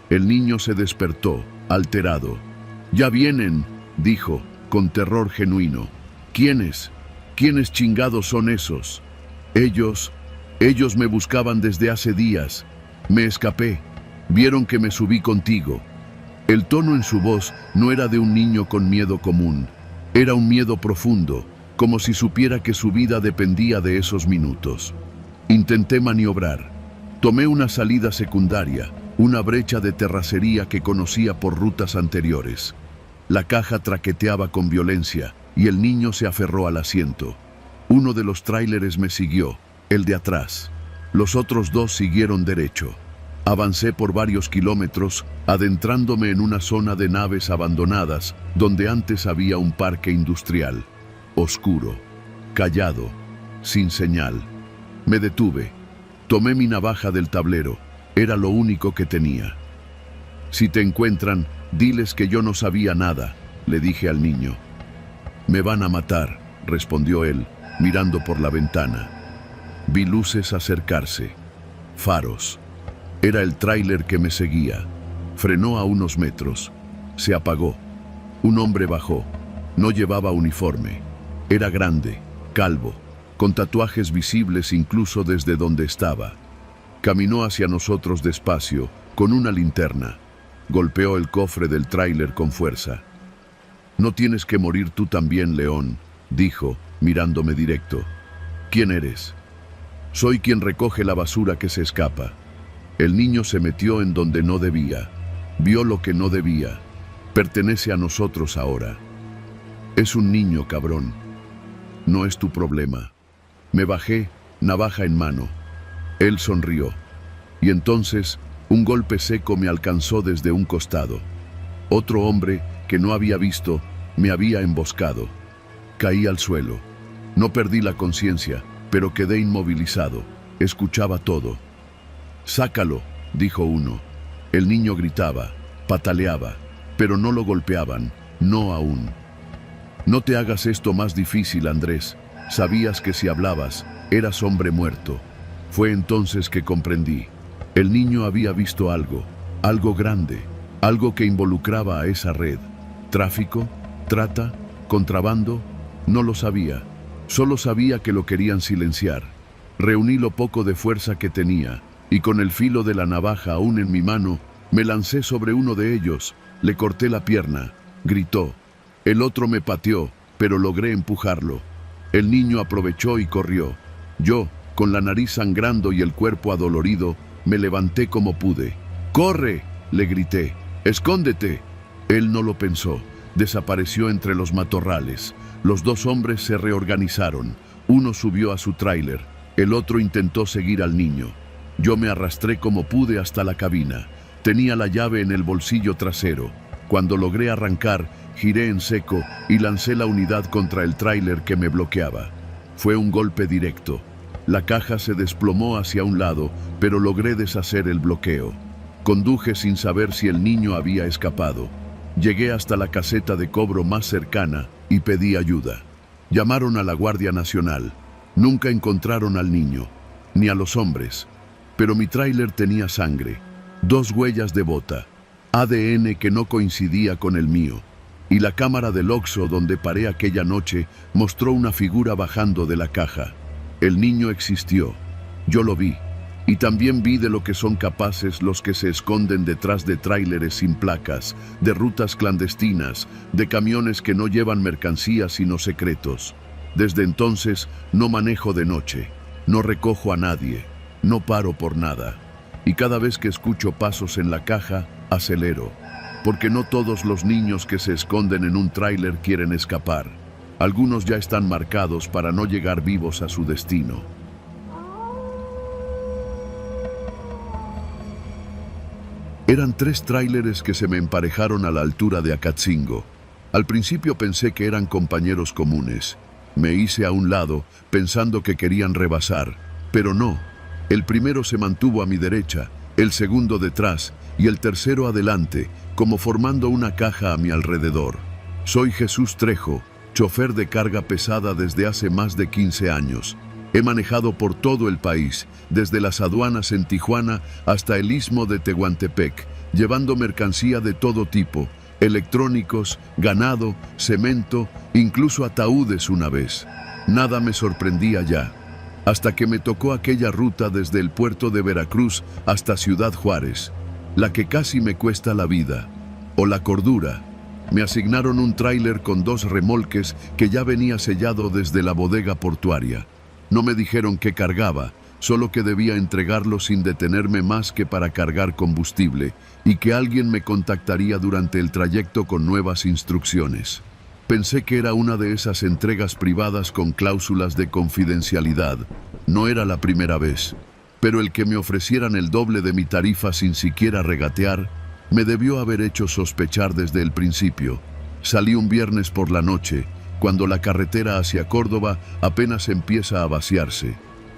El niño se despertó, alterado. «Ya vienen», dijo, con terror genuino. «¿Quiénes? ¿Quiénes chingados son esos?» Ellos me buscaban desde hace días. Me escapé. Vieron que me subí contigo». El tono en su voz no era de un niño con miedo común. Era un miedo profundo, como si supiera que su vida dependía de esos minutos. Intenté maniobrar. Tomé una salida secundaria, una brecha de terracería que conocía por rutas anteriores. La caja traqueteaba con violencia y el niño se aferró al asiento. Uno de los tráileres me siguió, el de atrás. Los otros 2 siguieron derecho. Avancé por varios kilómetros, adentrándome en una zona de naves abandonadas, donde antes había un parque industrial. Oscuro, callado, sin señal. Me detuve. Tomé mi navaja del tablero. Era lo único que tenía. «Si te encuentran, diles que yo no sabía nada», le dije al niño. «Me van a matar», respondió él, mirando por la ventana. Vi luces acercarse. Faros. Era el tráiler que me seguía. Frenó a unos metros. Se apagó. Un hombre bajó. No llevaba uniforme. Era grande, calvo, con tatuajes visibles incluso desde donde estaba. Caminó hacia nosotros despacio, con una linterna. Golpeó el cofre del tráiler con fuerza. «No tienes que morir tú también, León», dijo, mirándome directo. «¿Quién eres?» «Soy quien recoge la basura que se escapa». El niño se metió en donde no debía. Vio lo que no debía. Pertenece a nosotros ahora. «Es un niño, cabrón. No es tu problema». Me bajé, navaja en mano. Él sonrió. Y entonces, un golpe seco me alcanzó desde un costado. Otro hombre, que no había visto, me había emboscado. Caí al suelo. No perdí la conciencia, pero quedé inmovilizado. Escuchaba todo. «Sácalo», dijo uno. El niño gritaba, pataleaba, pero no lo golpeaban, no aún. «No te hagas esto más difícil, Andrés. Sabías que si hablabas, eras hombre muerto». Fue entonces que comprendí. El niño había visto algo grande, algo que involucraba a esa red. ¿Tráfico? ¿Trata? ¿Contrabando? No lo sabía. Solo sabía que lo querían silenciar. Reuní lo poco de fuerza que tenía, y con el filo de la navaja aún en mi mano, me lancé sobre uno de ellos, le corté la pierna, gritó. El otro me pateó, pero logré empujarlo. El niño aprovechó y corrió. Yo, con la nariz sangrando y el cuerpo adolorido, me levanté como pude. «¡Corre!», le grité. «¡Escóndete!». Él no lo pensó. Desapareció entre los matorrales. Los 2 hombres se reorganizaron. Uno subió a su tráiler. El otro intentó seguir al niño. Yo me arrastré como pude hasta la cabina. Tenía la llave en el bolsillo trasero. Cuando logré arrancar, giré en seco y lancé la unidad contra el tráiler que me bloqueaba. Fue un golpe directo. La caja se desplomó hacia un lado, pero logré deshacer el bloqueo. Conduje sin saber si el niño había escapado. Llegué hasta la caseta de cobro más cercana y pedí ayuda. Llamaron a la Guardia Nacional. Nunca encontraron al niño, ni a los hombres. Pero mi tráiler tenía sangre, 2 huellas de bota, ADN que no coincidía con el mío. Y la cámara del Oxxo donde paré aquella noche mostró una figura bajando de la caja. El niño existió. Yo lo vi. Y también vi de lo que son capaces los que se esconden detrás de tráileres sin placas, de rutas clandestinas, de camiones que no llevan mercancías sino secretos. Desde entonces no manejo de noche, no recojo a nadie, no paro por nada. Y cada vez que escucho pasos en la caja, acelero. Porque no todos los niños que se esconden en un tráiler quieren escapar. Algunos ya están marcados para no llegar vivos a su destino. Eran 3 tráileres que se me emparejaron a la altura de Acatzingo. Al principio pensé que eran compañeros comunes. Me hice a un lado, pensando que querían rebasar. Pero no. El primero se mantuvo a mi derecha, el segundo detrás y el tercero adelante, como formando una caja a mi alrededor. Soy Jesús Trejo, chofer de carga pesada desde hace más de 15 años. He manejado por todo el país, desde las aduanas en Tijuana hasta el istmo de Tehuantepec, llevando mercancía de todo tipo, electrónicos, ganado, cemento, incluso ataúdes una vez. Nada me sorprendía ya, hasta que me tocó aquella ruta desde el puerto de Veracruz hasta Ciudad Juárez, la que casi me cuesta la vida, o la cordura. Me asignaron un tráiler con 2 remolques que ya venía sellado desde la bodega portuaria. No me dijeron qué cargaba, solo que debía entregarlo sin detenerme más que para cargar combustible y que alguien me contactaría durante el trayecto con nuevas instrucciones. Pensé que era una de esas entregas privadas con cláusulas de confidencialidad. No era la primera vez, pero el que me ofrecieran el doble de mi tarifa sin siquiera regatear, me debió haber hecho sospechar desde el principio. Salí un viernes por la noche, cuando la carretera hacia Córdoba apenas empieza a vaciarse.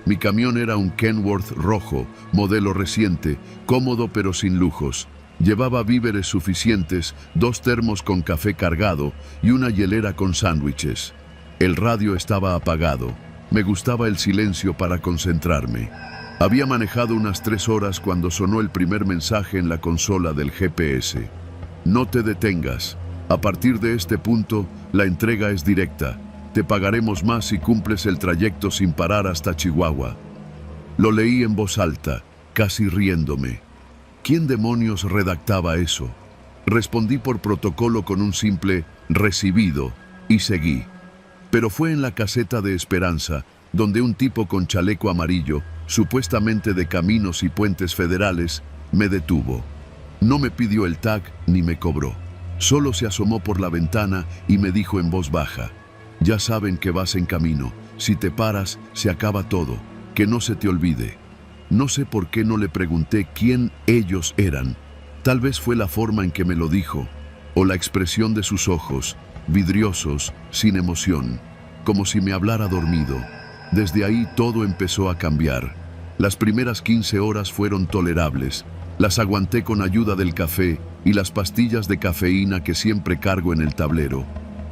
Mi camión era un Kenworth rojo, modelo reciente, cómodo pero sin lujos. Llevaba víveres suficientes, 2 termos con café cargado y una hielera con sándwiches. El radio estaba apagado. Me gustaba el silencio para concentrarme. Había manejado unas 3 horas cuando sonó el primer mensaje en la consola del GPS. No te detengas. A partir de este punto, la entrega es directa. Te pagaremos más si cumples el trayecto sin parar hasta Chihuahua. Lo leí en voz alta, casi riéndome. ¿Quién demonios redactaba eso? Respondí por protocolo con un simple recibido y seguí. Pero fue en la caseta de Esperanza, donde un tipo con chaleco amarillo, supuestamente de Caminos y Puentes Federales, me detuvo. No me pidió el tag ni me cobró. Solo se asomó por la ventana y me dijo en voz baja: ya saben que vas en camino, si te paras, se acaba todo, que no se te olvide. No sé por qué no le pregunté quién ellos eran. Tal vez fue la forma en que me lo dijo, o la expresión de sus ojos, vidriosos, sin emoción, como si me hablara dormido. Desde ahí todo empezó a cambiar. Las primeras 15 horas fueron tolerables. Las aguanté con ayuda del café y las pastillas de cafeína que siempre cargo en el tablero.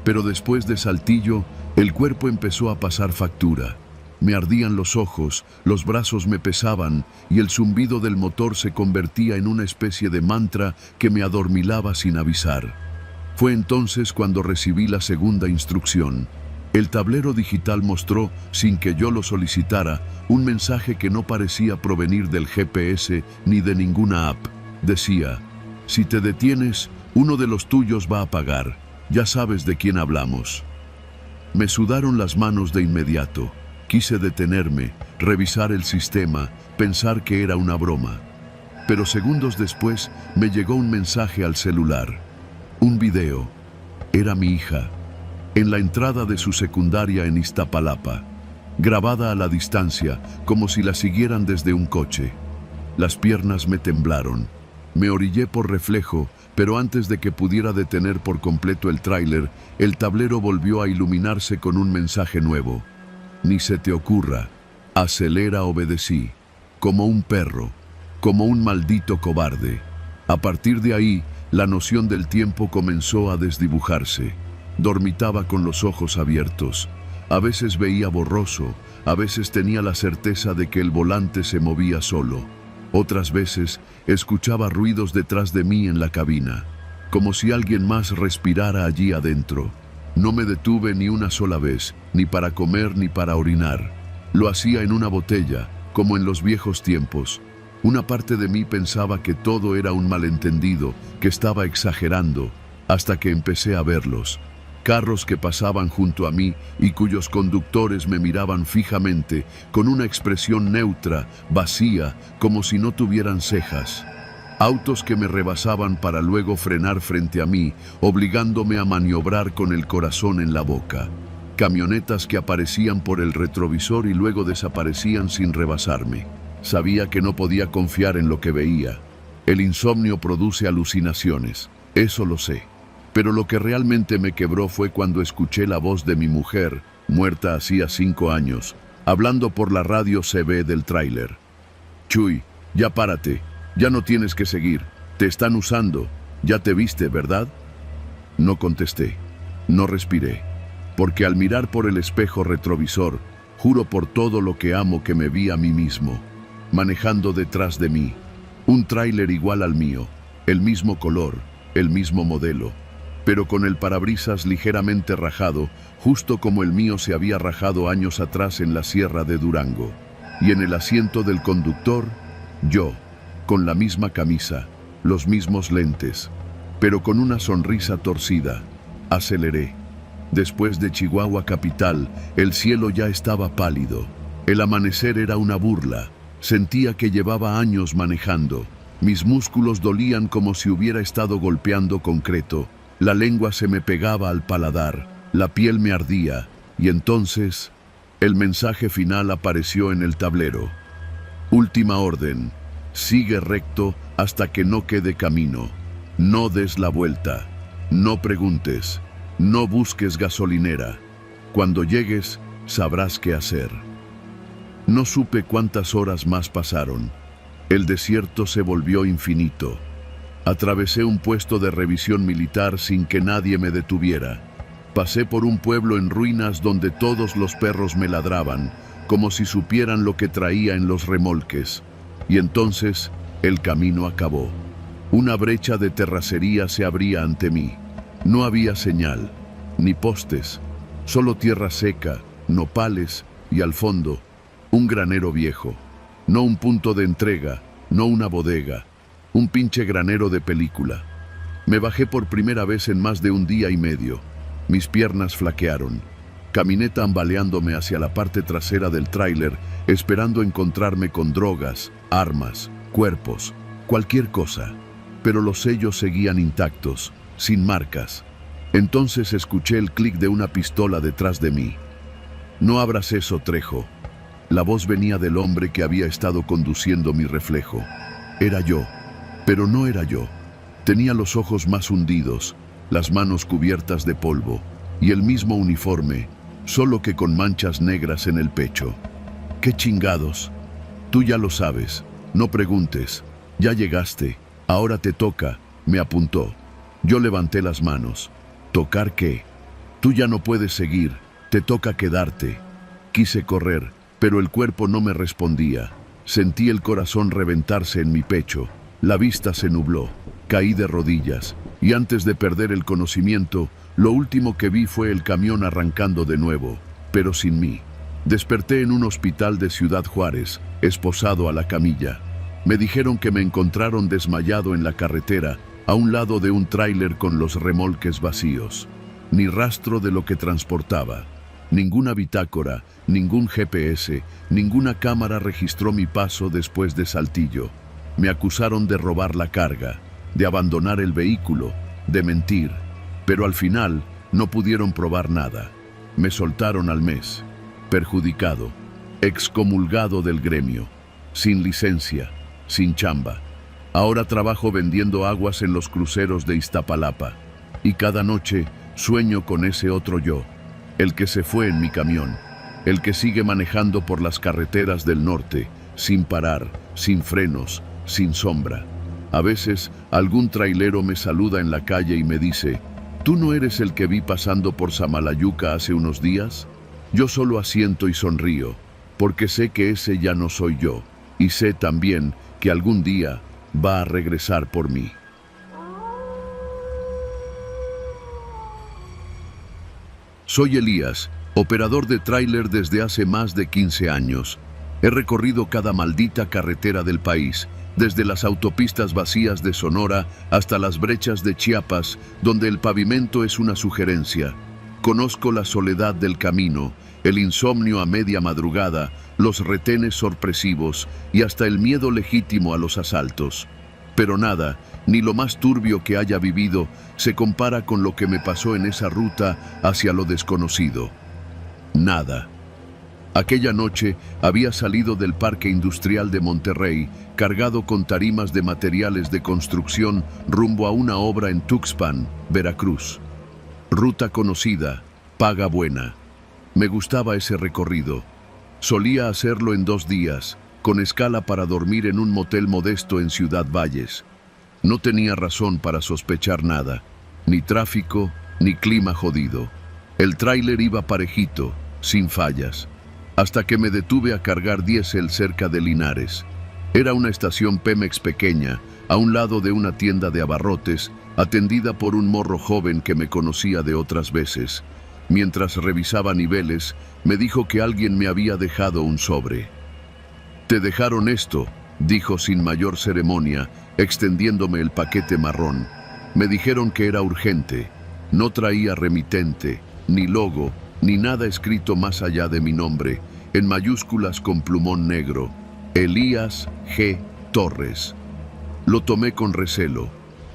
Pero después de Saltillo, el cuerpo empezó a pasar factura. Me ardían los ojos, los brazos me pesaban y el zumbido del motor se convertía en una especie de mantra que me adormilaba sin avisar. Fue entonces cuando recibí la segunda instrucción. El tablero digital mostró, sin que yo lo solicitara, un mensaje que no parecía provenir del GPS ni de ninguna app. Decía: si te detienes, uno de los tuyos va a pagar. Ya sabes de quién hablamos. Me sudaron las manos de inmediato. Quise detenerme, revisar el sistema, pensar que era una broma. Pero segundos después me llegó un mensaje al celular. Un video. Era mi hija, en la entrada de su secundaria en Iztapalapa, grabada a la distancia, como si la siguieran desde un coche. Las piernas me temblaron. Me orillé por reflejo, pero antes de que pudiera detener por completo el tráiler, el tablero volvió a iluminarse con un mensaje nuevo. Ni se te ocurra. Acelera, obedecí. Como un perro, como un maldito cobarde. A partir de ahí, la noción del tiempo comenzó a desdibujarse. Dormitaba con los ojos abiertos. A veces veía borroso, a veces tenía la certeza de que el volante se movía solo. Otras veces escuchaba ruidos detrás de mí en la cabina, como si alguien más respirara allí adentro. No me detuve ni una sola vez, ni para comer ni para orinar. Lo hacía en una botella, como en los viejos tiempos. Una parte de mí pensaba que todo era un malentendido, que estaba exagerando, hasta que empecé a verlos. Carros que pasaban junto a mí y cuyos conductores me miraban fijamente, con una expresión neutra, vacía, como si no tuvieran cejas. Autos que me rebasaban para luego frenar frente a mí, obligándome a maniobrar con el corazón en la boca. Camionetas que aparecían por el retrovisor y luego desaparecían sin rebasarme. Sabía que no podía confiar en lo que veía. El insomnio produce alucinaciones, eso lo sé. Pero lo que realmente me quebró fue cuando escuché la voz de mi mujer, muerta hacía 5 años, hablando por la radio CB del tráiler. Chuy, ya párate, ya no tienes que seguir, te están usando, ya te viste, ¿verdad? No contesté, no respiré, porque al mirar por el espejo retrovisor, juro por todo lo que amo que me vi a mí mismo, manejando detrás de mí, un tráiler igual al mío, el mismo color, el mismo modelo, pero con el parabrisas ligeramente rajado, justo como el mío se había rajado años atrás en la Sierra de Durango. Y en el asiento del conductor, yo, con la misma camisa, los mismos lentes, pero con una sonrisa torcida. Aceleré. Después de Chihuahua capital, el cielo ya estaba pálido. El amanecer era una burla. Sentía que llevaba años manejando. Mis músculos dolían como si hubiera estado golpeando concreto. La lengua se me pegaba al paladar, la piel me ardía, y entonces el mensaje final apareció en el tablero. Última orden, sigue recto hasta que no quede camino. No des la vuelta, no preguntes, no busques gasolinera. Cuando llegues, sabrás qué hacer. No supe cuántas horas más pasaron. El desierto se volvió infinito. Atravesé un puesto de revisión militar sin que nadie me detuviera. Pasé por un pueblo en ruinas donde todos los perros me ladraban, como si supieran lo que traía en los remolques. Y entonces el camino acabó. Una brecha de terracería se abría ante mí. No había señal, ni postes, solo tierra seca, nopales y al fondo, un granero viejo. No un punto de entrega, no una bodega. Un pinche granero de película. Me bajé por primera vez en más de un día y medio. Mis piernas flaquearon. Caminé tambaleándome hacia la parte trasera del tráiler, esperando encontrarme con drogas, armas, cuerpos, cualquier cosa. Pero los sellos seguían intactos, sin marcas. Entonces escuché el clic de una pistola detrás de mí. No abras eso, Trejo. La voz venía del hombre que había estado conduciendo mi reflejo. Era yo. Pero no era yo. Tenía los ojos más hundidos, las manos cubiertas de polvo, y el mismo uniforme, solo que con manchas negras en el pecho. ¡Qué chingados! Tú ya lo sabes, no preguntes. Ya llegaste, ahora te toca, me apuntó. Yo levanté las manos. ¿Tocar qué? Tú ya no puedes seguir, te toca quedarte. Quise correr, pero el cuerpo no me respondía. Sentí el corazón reventarse en mi pecho. La vista se nubló, caí de rodillas, y antes de perder el conocimiento, lo último que vi fue el camión arrancando de nuevo, pero sin mí. Desperté en un hospital de Ciudad Juárez, esposado a la camilla. Me dijeron que me encontraron desmayado en la carretera, a un lado de un tráiler con los remolques vacíos. Ni rastro de lo que transportaba. Ninguna bitácora, ningún GPS, ninguna cámara registró mi paso después de Saltillo. Me acusaron de robar la carga, de abandonar el vehículo, de mentir, pero al final no pudieron probar nada. Me soltaron al mes, perjudicado, excomulgado del gremio, sin licencia, sin chamba. Ahora trabajo vendiendo aguas en los cruceros de Iztapalapa, y cada noche sueño con ese otro yo, el que se fue en mi camión, el que sigue manejando por las carreteras del norte, sin parar, sin frenos, sin sombra. A veces, algún trailero me saluda en la calle y me dice, ¿tú no eres el que vi pasando por Samalayuca hace unos días? Yo solo asiento y sonrío, porque sé que ese ya no soy yo, y sé también que algún día va a regresar por mí. Soy Elías, operador de tráiler desde hace más de 15 años. He recorrido cada maldita carretera del país, desde las autopistas vacías de Sonora hasta las brechas de Chiapas, donde el pavimento es una sugerencia. Conozco la soledad del camino, el insomnio a media madrugada, los retenes sorpresivos y hasta el miedo legítimo a los asaltos. Pero nada, ni lo más turbio que haya vivido, se compara con lo que me pasó en esa ruta hacia lo desconocido. Nada. Aquella noche había salido del Parque Industrial de Monterrey, cargado con tarimas de materiales de construcción rumbo a una obra en Tuxpan, Veracruz. Ruta conocida, paga buena. Me gustaba ese recorrido. Solía hacerlo en 2 días, con escala para dormir en un motel modesto en Ciudad Valles. No tenía razón para sospechar nada, ni tráfico, ni clima jodido. El tráiler iba parejito, sin fallas, hasta que me detuve a cargar diésel cerca de Linares. Era una estación Pemex pequeña, a un lado de una tienda de abarrotes, atendida por un morro joven que me conocía de otras veces. Mientras revisaba niveles, me dijo que alguien me había dejado un sobre. «Te dejaron esto», dijo sin mayor ceremonia, extendiéndome el paquete marrón. Me dijeron que era urgente. No traía remitente, ni logo, ni nada escrito más allá de mi nombre, en mayúsculas con plumón negro. Elías G. Torres. Lo tomé con recelo.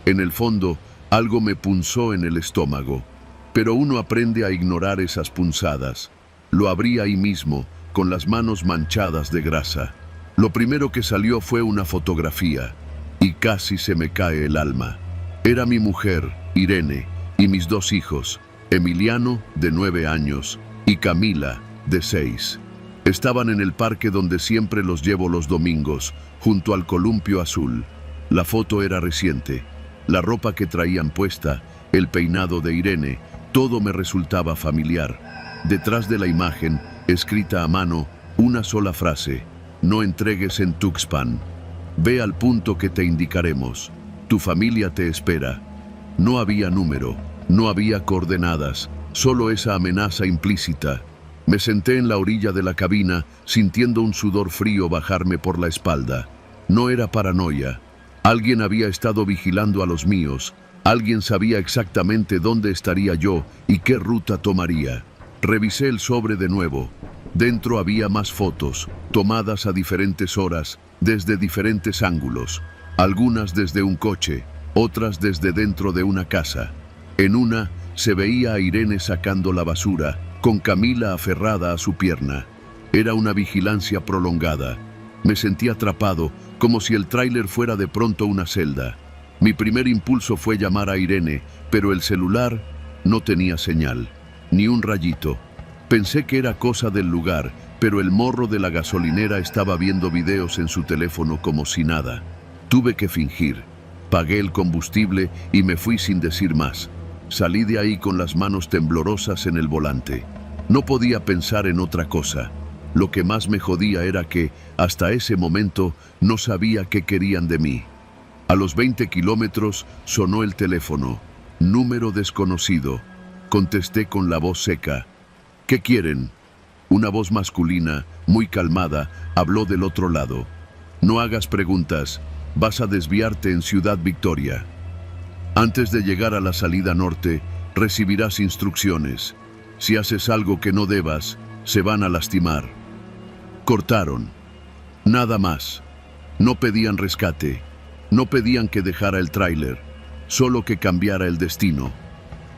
En el fondo, algo me punzó en el estómago. Pero uno aprende a ignorar esas punzadas. Lo abrí ahí mismo, con las manos manchadas de grasa. Lo primero que salió fue una fotografía, y casi se me cae el alma. Era mi mujer, Irene, y mis 2 hijos, Emiliano, de 9 años, y Camila, de 6. Estaban en el parque donde siempre los llevo los domingos, junto al columpio azul. La foto era reciente. La ropa que traían puesta, el peinado de Irene, todo me resultaba familiar. Detrás de la imagen, escrita a mano, una sola frase: «No entregues en Tuxpan. Ve al punto que te indicaremos. Tu familia te espera». No había número, no había coordenadas, solo esa amenaza implícita. Me senté en la orilla de la cabina, sintiendo un sudor frío bajarme por la espalda. No era paranoia. Alguien había estado vigilando a los míos. Alguien sabía exactamente dónde estaría yo y qué ruta tomaría. Revisé el sobre de nuevo. Dentro había más fotos, tomadas a diferentes horas, desde diferentes ángulos. Algunas desde un coche, otras desde dentro de una casa. En una se veía a Irene sacando la basura, con Camila aferrada a su pierna. Era una vigilancia prolongada. Me sentí atrapado, como si el tráiler fuera de pronto una celda. Mi primer impulso fue llamar a Irene, pero el celular no tenía señal, ni un rayito. Pensé que era cosa del lugar, pero el morro de la gasolinera estaba viendo videos en su teléfono como si nada. Tuve que fingir. Pagué el combustible y me fui sin decir más. Salí de ahí con las manos temblorosas en el volante. No podía pensar en otra cosa. Lo que más me jodía era que, hasta ese momento, no sabía qué querían de mí. A los 20 kilómetros sonó el teléfono. Número desconocido. Contesté con la voz seca. «¿Qué quieren?». Una voz masculina, muy calmada, habló del otro lado. «No hagas preguntas. Vas a desviarte en Ciudad Victoria. Antes de llegar a la salida norte, recibirás instrucciones. Si haces algo que no debas, se van a lastimar». Cortaron. Nada más. No pedían rescate. No pedían que dejara el tráiler, solo que cambiara el destino.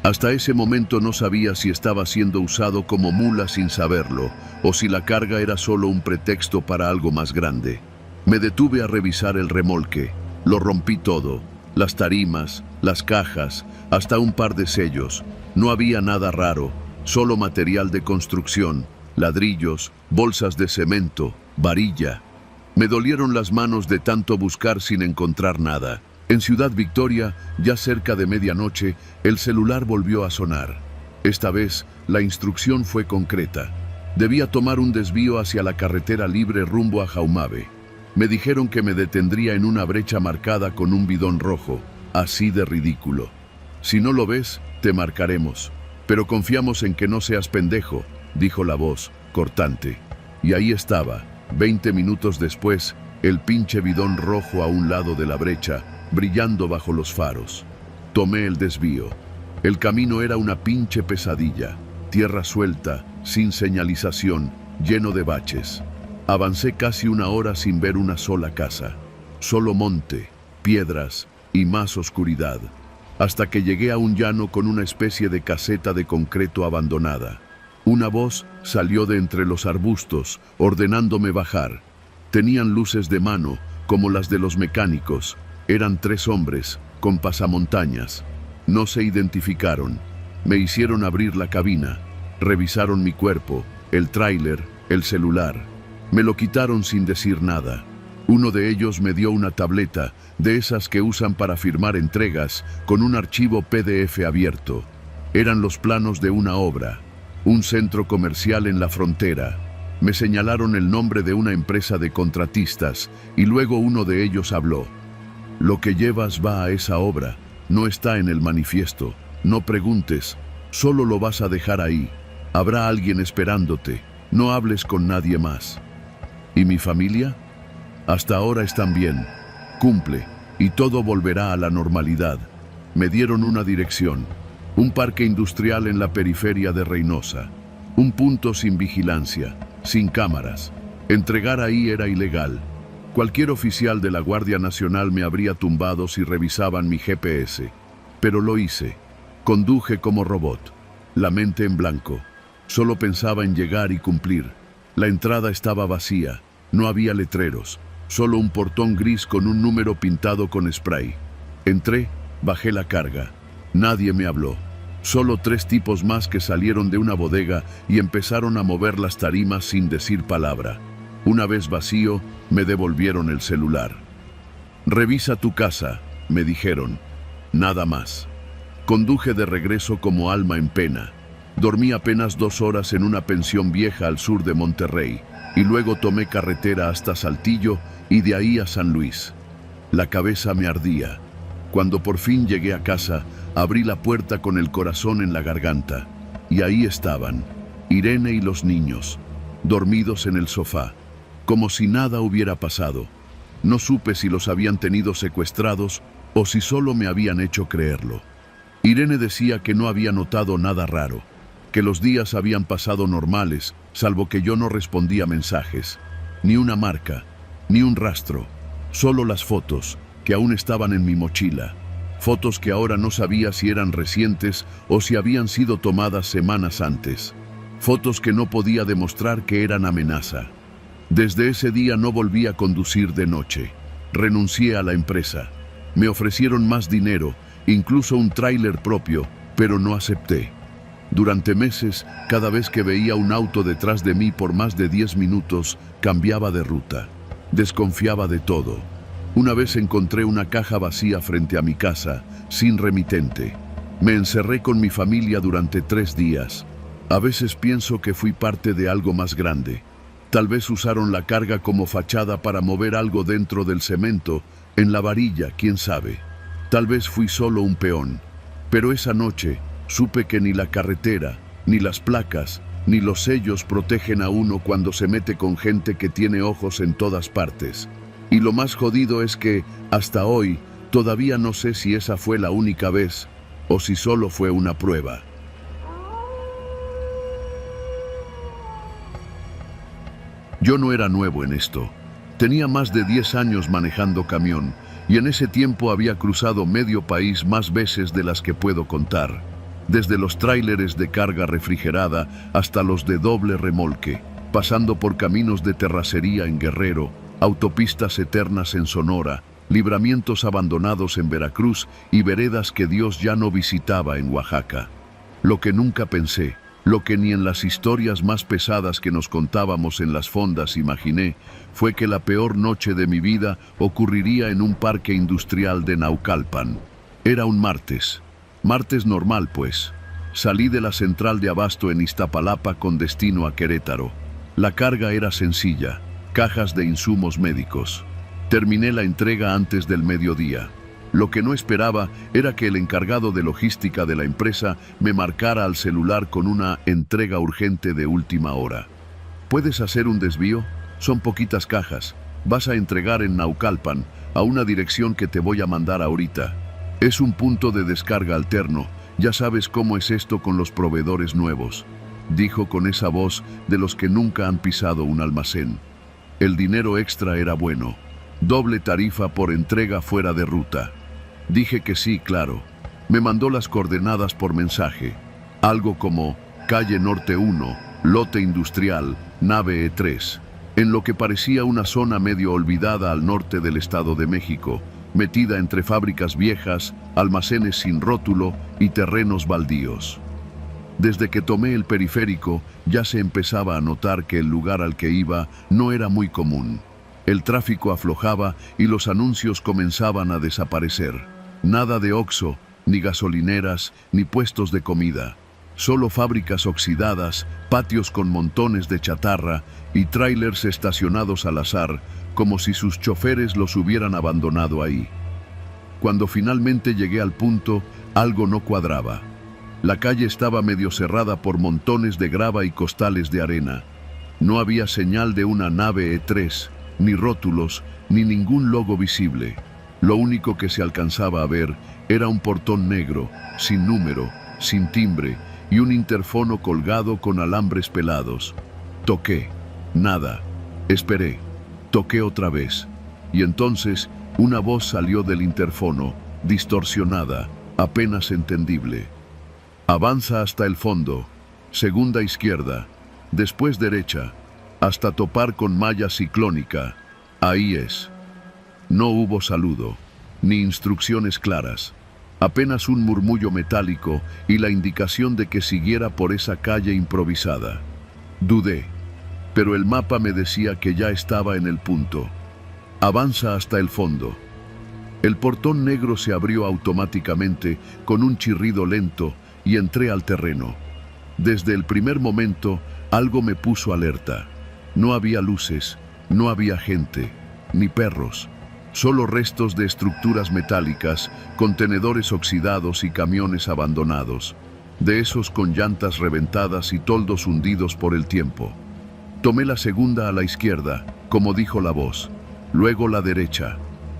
Hasta ese momento no sabía si estaba siendo usado como mula sin saberlo, o si la carga era solo un pretexto para algo más grande. Me detuve a revisar el remolque. Lo rompí todo. Las tarimas, las cajas, hasta un par de sellos. No había nada raro, solo material de construcción, ladrillos, bolsas de cemento, varilla. Me dolieron las manos de tanto buscar sin encontrar nada. En Ciudad Victoria, ya cerca de medianoche, el celular volvió a sonar. Esta vez, la instrucción fue concreta. Debía tomar un desvío hacia la carretera libre rumbo a Jaumave. Me dijeron que me detendría en una brecha marcada con un bidón rojo, así de ridículo. «Si no lo ves, te marcaremos. Pero confiamos en que no seas pendejo, dijo la voz, cortante. Y ahí estaba, 20 minutos después, el pinche bidón rojo a un lado de la brecha, brillando bajo los faros. Tomé el desvío. El camino era una pinche pesadilla, tierra suelta, sin señalización, lleno de baches. Avancé casi una hora sin ver una sola casa. Solo monte, piedras y más oscuridad, hasta que llegué a un llano con una especie de caseta de concreto abandonada. Una voz salió de entre los arbustos, ordenándome bajar. Tenían luces de mano, como las de los mecánicos. Eran 3 hombres, con pasamontañas. No se identificaron. Me hicieron abrir la cabina. Revisaron mi cuerpo, el tráiler, el celular. Me lo quitaron sin decir nada. Uno de ellos me dio una tableta, de esas que usan para firmar entregas, con un archivo PDF abierto. Eran los planos de una obra, un centro comercial en la frontera. Me señalaron el nombre de una empresa de contratistas y luego uno de ellos habló. Lo que llevas va a esa obra, no está en el manifiesto. No preguntes, solo lo vas a dejar ahí. Habrá alguien esperándote, no hables con nadie más. ¿Y mi familia? Hasta ahora están bien. Cumple, y todo volverá a la normalidad. Me dieron una dirección, un parque industrial en la periferia de Reynosa. Un punto sin vigilancia, sin cámaras. Entregar ahí era ilegal. Cualquier oficial de la Guardia Nacional me habría tumbado si revisaban mi GPS. Pero lo hice. Conduje como robot, la mente en blanco. Solo pensaba en llegar y cumplir. La entrada estaba vacía, no había letreros, solo un portón gris con un número pintado con spray. Entré, bajé la carga. Nadie me habló. Solo 3 tipos más que salieron de una bodega y empezaron a mover las tarimas sin decir palabra. Una vez vacío, me devolvieron el celular. Revisa tu casa, me dijeron. Nada más. Conduje de regreso como alma en pena. Dormí apenas 2 horas en una pensión vieja al sur de Monterrey y luego tomé carretera hasta Saltillo y de ahí a San Luis. La cabeza me ardía. Cuando por fin llegué a casa, abrí la puerta con el corazón en la garganta. Y ahí estaban, Irene y los niños, dormidos en el sofá, como si nada hubiera pasado. No supe si los habían tenido secuestrados o si solo me habían hecho creerlo. Irene decía que no había notado nada raro, que los días habían pasado normales, salvo que yo no respondía mensajes. Ni una marca, ni un rastro, solo las fotos, que aún estaban en mi mochila. Fotos que ahora no sabía si eran recientes o si habían sido tomadas semanas antes. Fotos que no podía demostrar que eran amenaza. Desde ese día no volví a conducir de noche. Renuncié a la empresa. Me ofrecieron más dinero, incluso un tráiler propio, pero no acepté. Durante meses, cada vez que veía un auto detrás de mí por más de 10 minutos, cambiaba de ruta. Desconfiaba de todo. Una vez encontré una caja vacía frente a mi casa, sin remitente. Me encerré con mi familia durante 3 días. A veces pienso que fui parte de algo más grande. Tal vez usaron la carga como fachada para mover algo dentro del cemento, en la varilla, quién sabe. Tal vez fui solo un peón. Pero esa noche supe que ni la carretera, ni las placas, ni los sellos protegen a uno cuando se mete con gente que tiene ojos en todas partes. Y lo más jodido es que, hasta hoy, todavía no sé si esa fue la única vez o si solo fue una prueba. Yo no era nuevo en esto. Tenía más de 10 años manejando camión y en ese tiempo había cruzado medio país más veces de las que puedo contar. Desde los tráileres de carga refrigerada hasta los de doble remolque, pasando por caminos de terracería en Guerrero, autopistas eternas en Sonora, libramientos abandonados en Veracruz y veredas que Dios ya no visitaba en Oaxaca. Lo que nunca pensé, lo que ni en las historias más pesadas que nos contábamos en las fondas imaginé, fue que la peor noche de mi vida ocurriría en un parque industrial de Naucalpan. Era un martes normal pues. Salí de la central de abasto en Iztapalapa con destino a Querétaro. La carga era sencilla, cajas de insumos médicos. Terminé la entrega antes del mediodía. Lo que no esperaba era que el encargado de logística de la empresa me marcara al celular con una entrega urgente de última hora. ¿Puedes hacer un desvío? Son poquitas cajas. Vas a entregar en Naucalpan, a una dirección que te voy a mandar ahorita. Es un punto de descarga alterno. Ya sabes cómo es esto con los proveedores nuevos, dijo con esa voz de los que nunca han pisado un almacén. El dinero extra era bueno. Doble tarifa por entrega fuera de ruta. Dije que sí, claro. Me mandó las coordenadas por mensaje. Algo como calle Norte 1, lote industrial, nave E3. En lo que parecía una zona medio olvidada al norte del Estado de México, metida entre fábricas viejas, almacenes sin rótulo y terrenos baldíos. Desde que tomé el periférico, ya se empezaba a notar que el lugar al que iba no era muy común. El tráfico aflojaba y los anuncios comenzaban a desaparecer. Nada de Oxxo, ni gasolineras, ni puestos de comida. Solo fábricas oxidadas, patios con montones de chatarra y tráilers estacionados al azar, como si sus choferes los hubieran abandonado ahí. Cuando finalmente llegué al punto, algo no cuadraba. La calle estaba medio cerrada por montones de grava y costales de arena. No había señal de una nave E3, ni rótulos, ni ningún logo visible. Lo único que se alcanzaba a ver era un portón negro, sin número, sin timbre, y un interfono colgado con alambres pelados. Toqué. Nada. Esperé. Toqué otra vez. Y entonces una voz salió del interfono, distorsionada, apenas entendible. Avanza hasta el fondo. Segunda izquierda. Después derecha. Hasta topar con malla ciclónica. Ahí es. No hubo saludo, ni instrucciones claras. Apenas un murmullo metálico y la indicación de que siguiera por esa calle improvisada. Dudé, pero el mapa me decía que ya estaba en el punto. Avanza hasta el fondo. El portón negro se abrió automáticamente con un chirrido lento y entré al terreno. Desde el primer momento, algo me puso alerta. No había luces, no había gente, ni perros. Solo restos de estructuras metálicas, contenedores oxidados y camiones abandonados, de esos con llantas reventadas y toldos hundidos por el tiempo. Tomé la segunda a la izquierda, como dijo la voz, luego la derecha.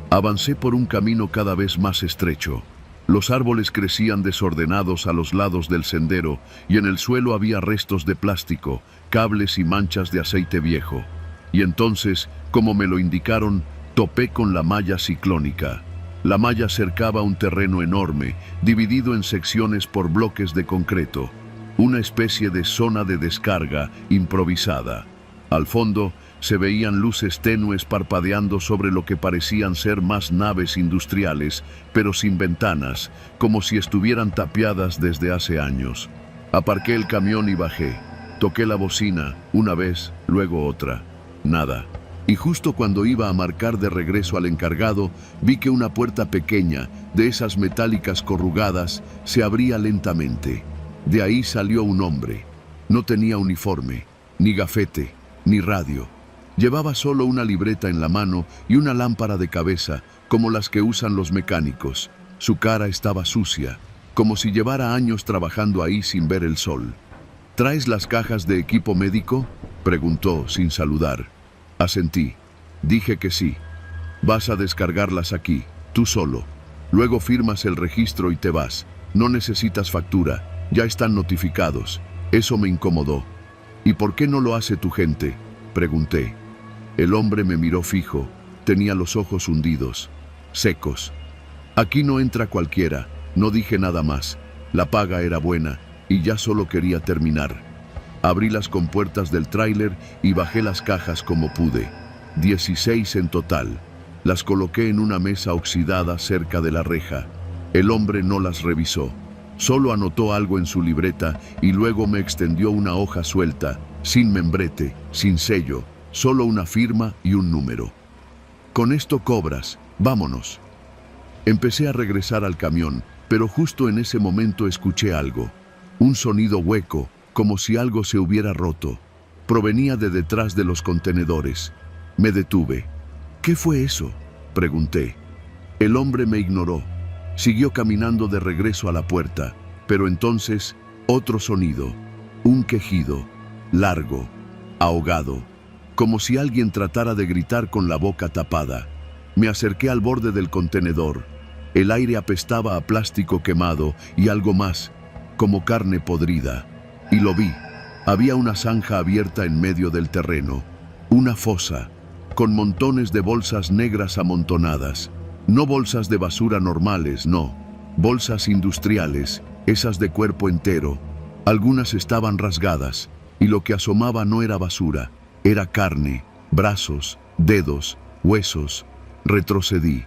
Avancé por un camino cada vez más estrecho. Los árboles crecían desordenados a los lados del sendero y en el suelo había restos de plástico, cables y manchas de aceite viejo. Y entonces, como me lo indicaron, topé con la malla ciclónica. La malla cercaba un terreno enorme, dividido en secciones por bloques de concreto, una especie de zona de descarga improvisada. Al fondo se veían luces tenues parpadeando sobre lo que parecían ser más naves industriales, pero sin ventanas, como si estuvieran tapiadas desde hace años. Aparqué el camión y bajé. Toqué la bocina, una vez, luego otra. Nada. Y justo cuando iba a marcar de regreso al encargado, vi que una puerta pequeña, de esas metálicas corrugadas, se abría lentamente. De ahí salió un hombre. No tenía uniforme, ni gafete, ni radio. Llevaba solo una libreta en la mano y una lámpara de cabeza, como las que usan los mecánicos. Su cara estaba sucia, como si llevara años trabajando ahí sin ver el sol. ¿Traes las cajas de equipo médico?, preguntó sin saludar. Asentí. Dije que sí. Vas a descargarlas aquí, tú solo. Luego firmas el registro y te vas. No necesitas factura, ya están notificados. Eso me incomodó. ¿Y por qué no lo hace tu gente?, pregunté. El hombre me miró fijo. Tenía los ojos hundidos, secos. Aquí no entra cualquiera. No dije nada más. La paga era buena y ya solo quería terminar. Abrí las compuertas del tráiler y bajé las cajas como pude. 16 en total. Las coloqué en una mesa oxidada cerca de la reja. El hombre no las revisó. Solo anotó algo en su libreta y luego me extendió una hoja suelta, sin membrete, sin sello, solo una firma y un número. Con esto cobras, vámonos. Empecé a regresar al camión, pero justo en ese momento escuché algo. Un sonido hueco, como si algo se hubiera roto. Provenía de detrás de los contenedores. Me detuve. ¿Qué fue eso?, pregunté. El hombre me ignoró. Siguió caminando de regreso a la puerta, pero entonces otro sonido, un quejido, largo, ahogado, como si alguien tratara de gritar con la boca tapada. Me acerqué al borde del contenedor. El aire apestaba a plástico quemado y algo más, como carne podrida. Y lo vi. Había una zanja abierta en medio del terreno, una fosa, con montones de bolsas negras amontonadas. No bolsas de basura normales, no. Bolsas industriales, esas de cuerpo entero. Algunas estaban rasgadas, y lo que asomaba no era basura, era carne, brazos, dedos, huesos. Retrocedí.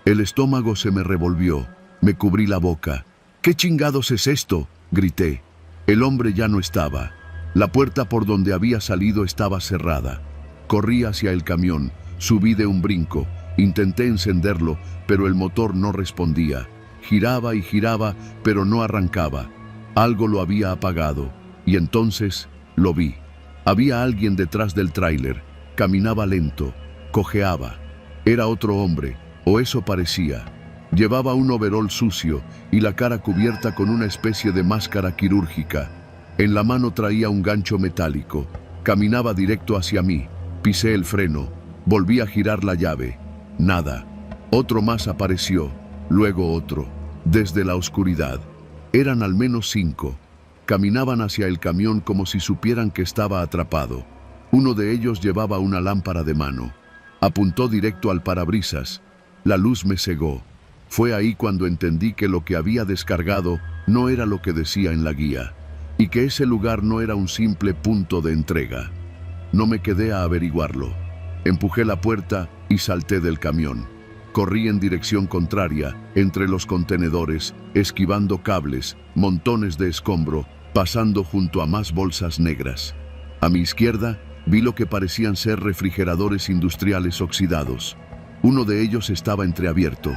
El estómago se me revolvió, me cubrí la boca. ¿Qué chingados es esto?, grité. El hombre ya no estaba. La puerta por donde había salido estaba cerrada. Corrí hacia el camión, subí de un brinco, intenté encenderlo, pero el motor no respondía. Giraba y giraba, pero no arrancaba. Algo lo había apagado, y entonces lo vi. Había alguien detrás del tráiler. Caminaba lento, cojeaba. Era otro hombre, o eso parecía. Llevaba un overol sucio y la cara cubierta con una especie de máscara quirúrgica. En la mano traía un gancho metálico. Caminaba directo hacia mí. Pisé el freno. Volví a girar la llave. Nada. Otro más apareció. Luego otro. Desde la oscuridad. Eran al menos 5. Caminaban hacia el camión como si supieran que estaba atrapado. Uno de ellos llevaba una lámpara de mano. Apuntó directo al parabrisas. La luz me cegó. Fue ahí cuando entendí que lo que había descargado no era lo que decía en la guía, y que ese lugar no era un simple punto de entrega. No me quedé a averiguarlo. Empujé la puerta y salté del camión. Corrí en dirección contraria, entre los contenedores, esquivando cables, montones de escombro, pasando junto a más bolsas negras. A mi izquierda, vi lo que parecían ser refrigeradores industriales oxidados. Uno de ellos estaba entreabierto.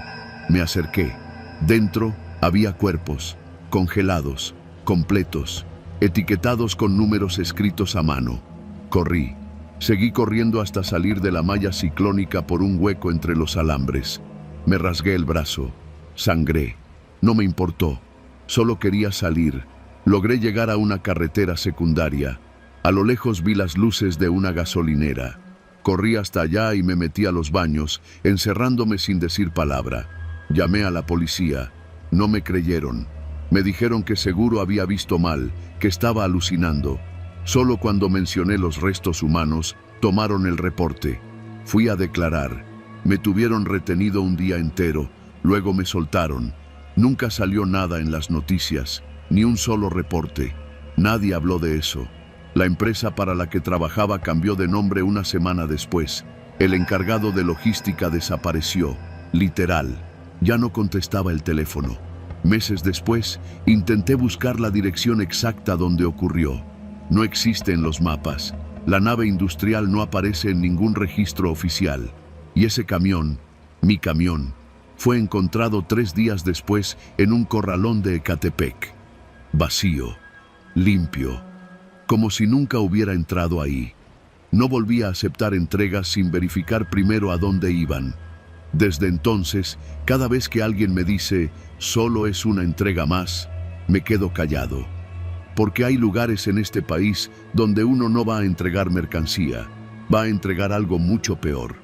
Me acerqué. Dentro había cuerpos, congelados, completos, etiquetados con números escritos a mano. Corrí. Seguí corriendo hasta salir de la malla ciclónica por un hueco entre los alambres. Me rasgué el brazo. Sangré. No me importó. Solo quería salir. Logré llegar a una carretera secundaria. A lo lejos vi las luces de una gasolinera. Corrí hasta allá y me metí a los baños, encerrándome sin decir palabra. Llamé a la policía. No me creyeron. Me dijeron que seguro había visto mal, que estaba alucinando. Solo cuando mencioné los restos humanos, tomaron el reporte. Fui a declarar. Me tuvieron retenido un día entero, luego me soltaron. Nunca salió nada en las noticias, ni un solo reporte. Nadie habló de eso. La empresa para la que trabajaba cambió de nombre una semana después. El encargado de logística desapareció, literal. Ya no contestaba el teléfono. Meses después, intenté buscar la dirección exacta donde ocurrió. No existe en los mapas. La nave industrial no aparece en ningún registro oficial. Y ese camión, mi camión, fue encontrado 3 días después en un corralón de Ecatepec. Vacío, limpio, como si nunca hubiera entrado ahí. No volví a aceptar entregas sin verificar primero a dónde iban. Desde entonces, cada vez que alguien me dice, solo es una entrega más, me quedo callado. Porque hay lugares en este país donde uno no va a entregar mercancía, va a entregar algo mucho peor.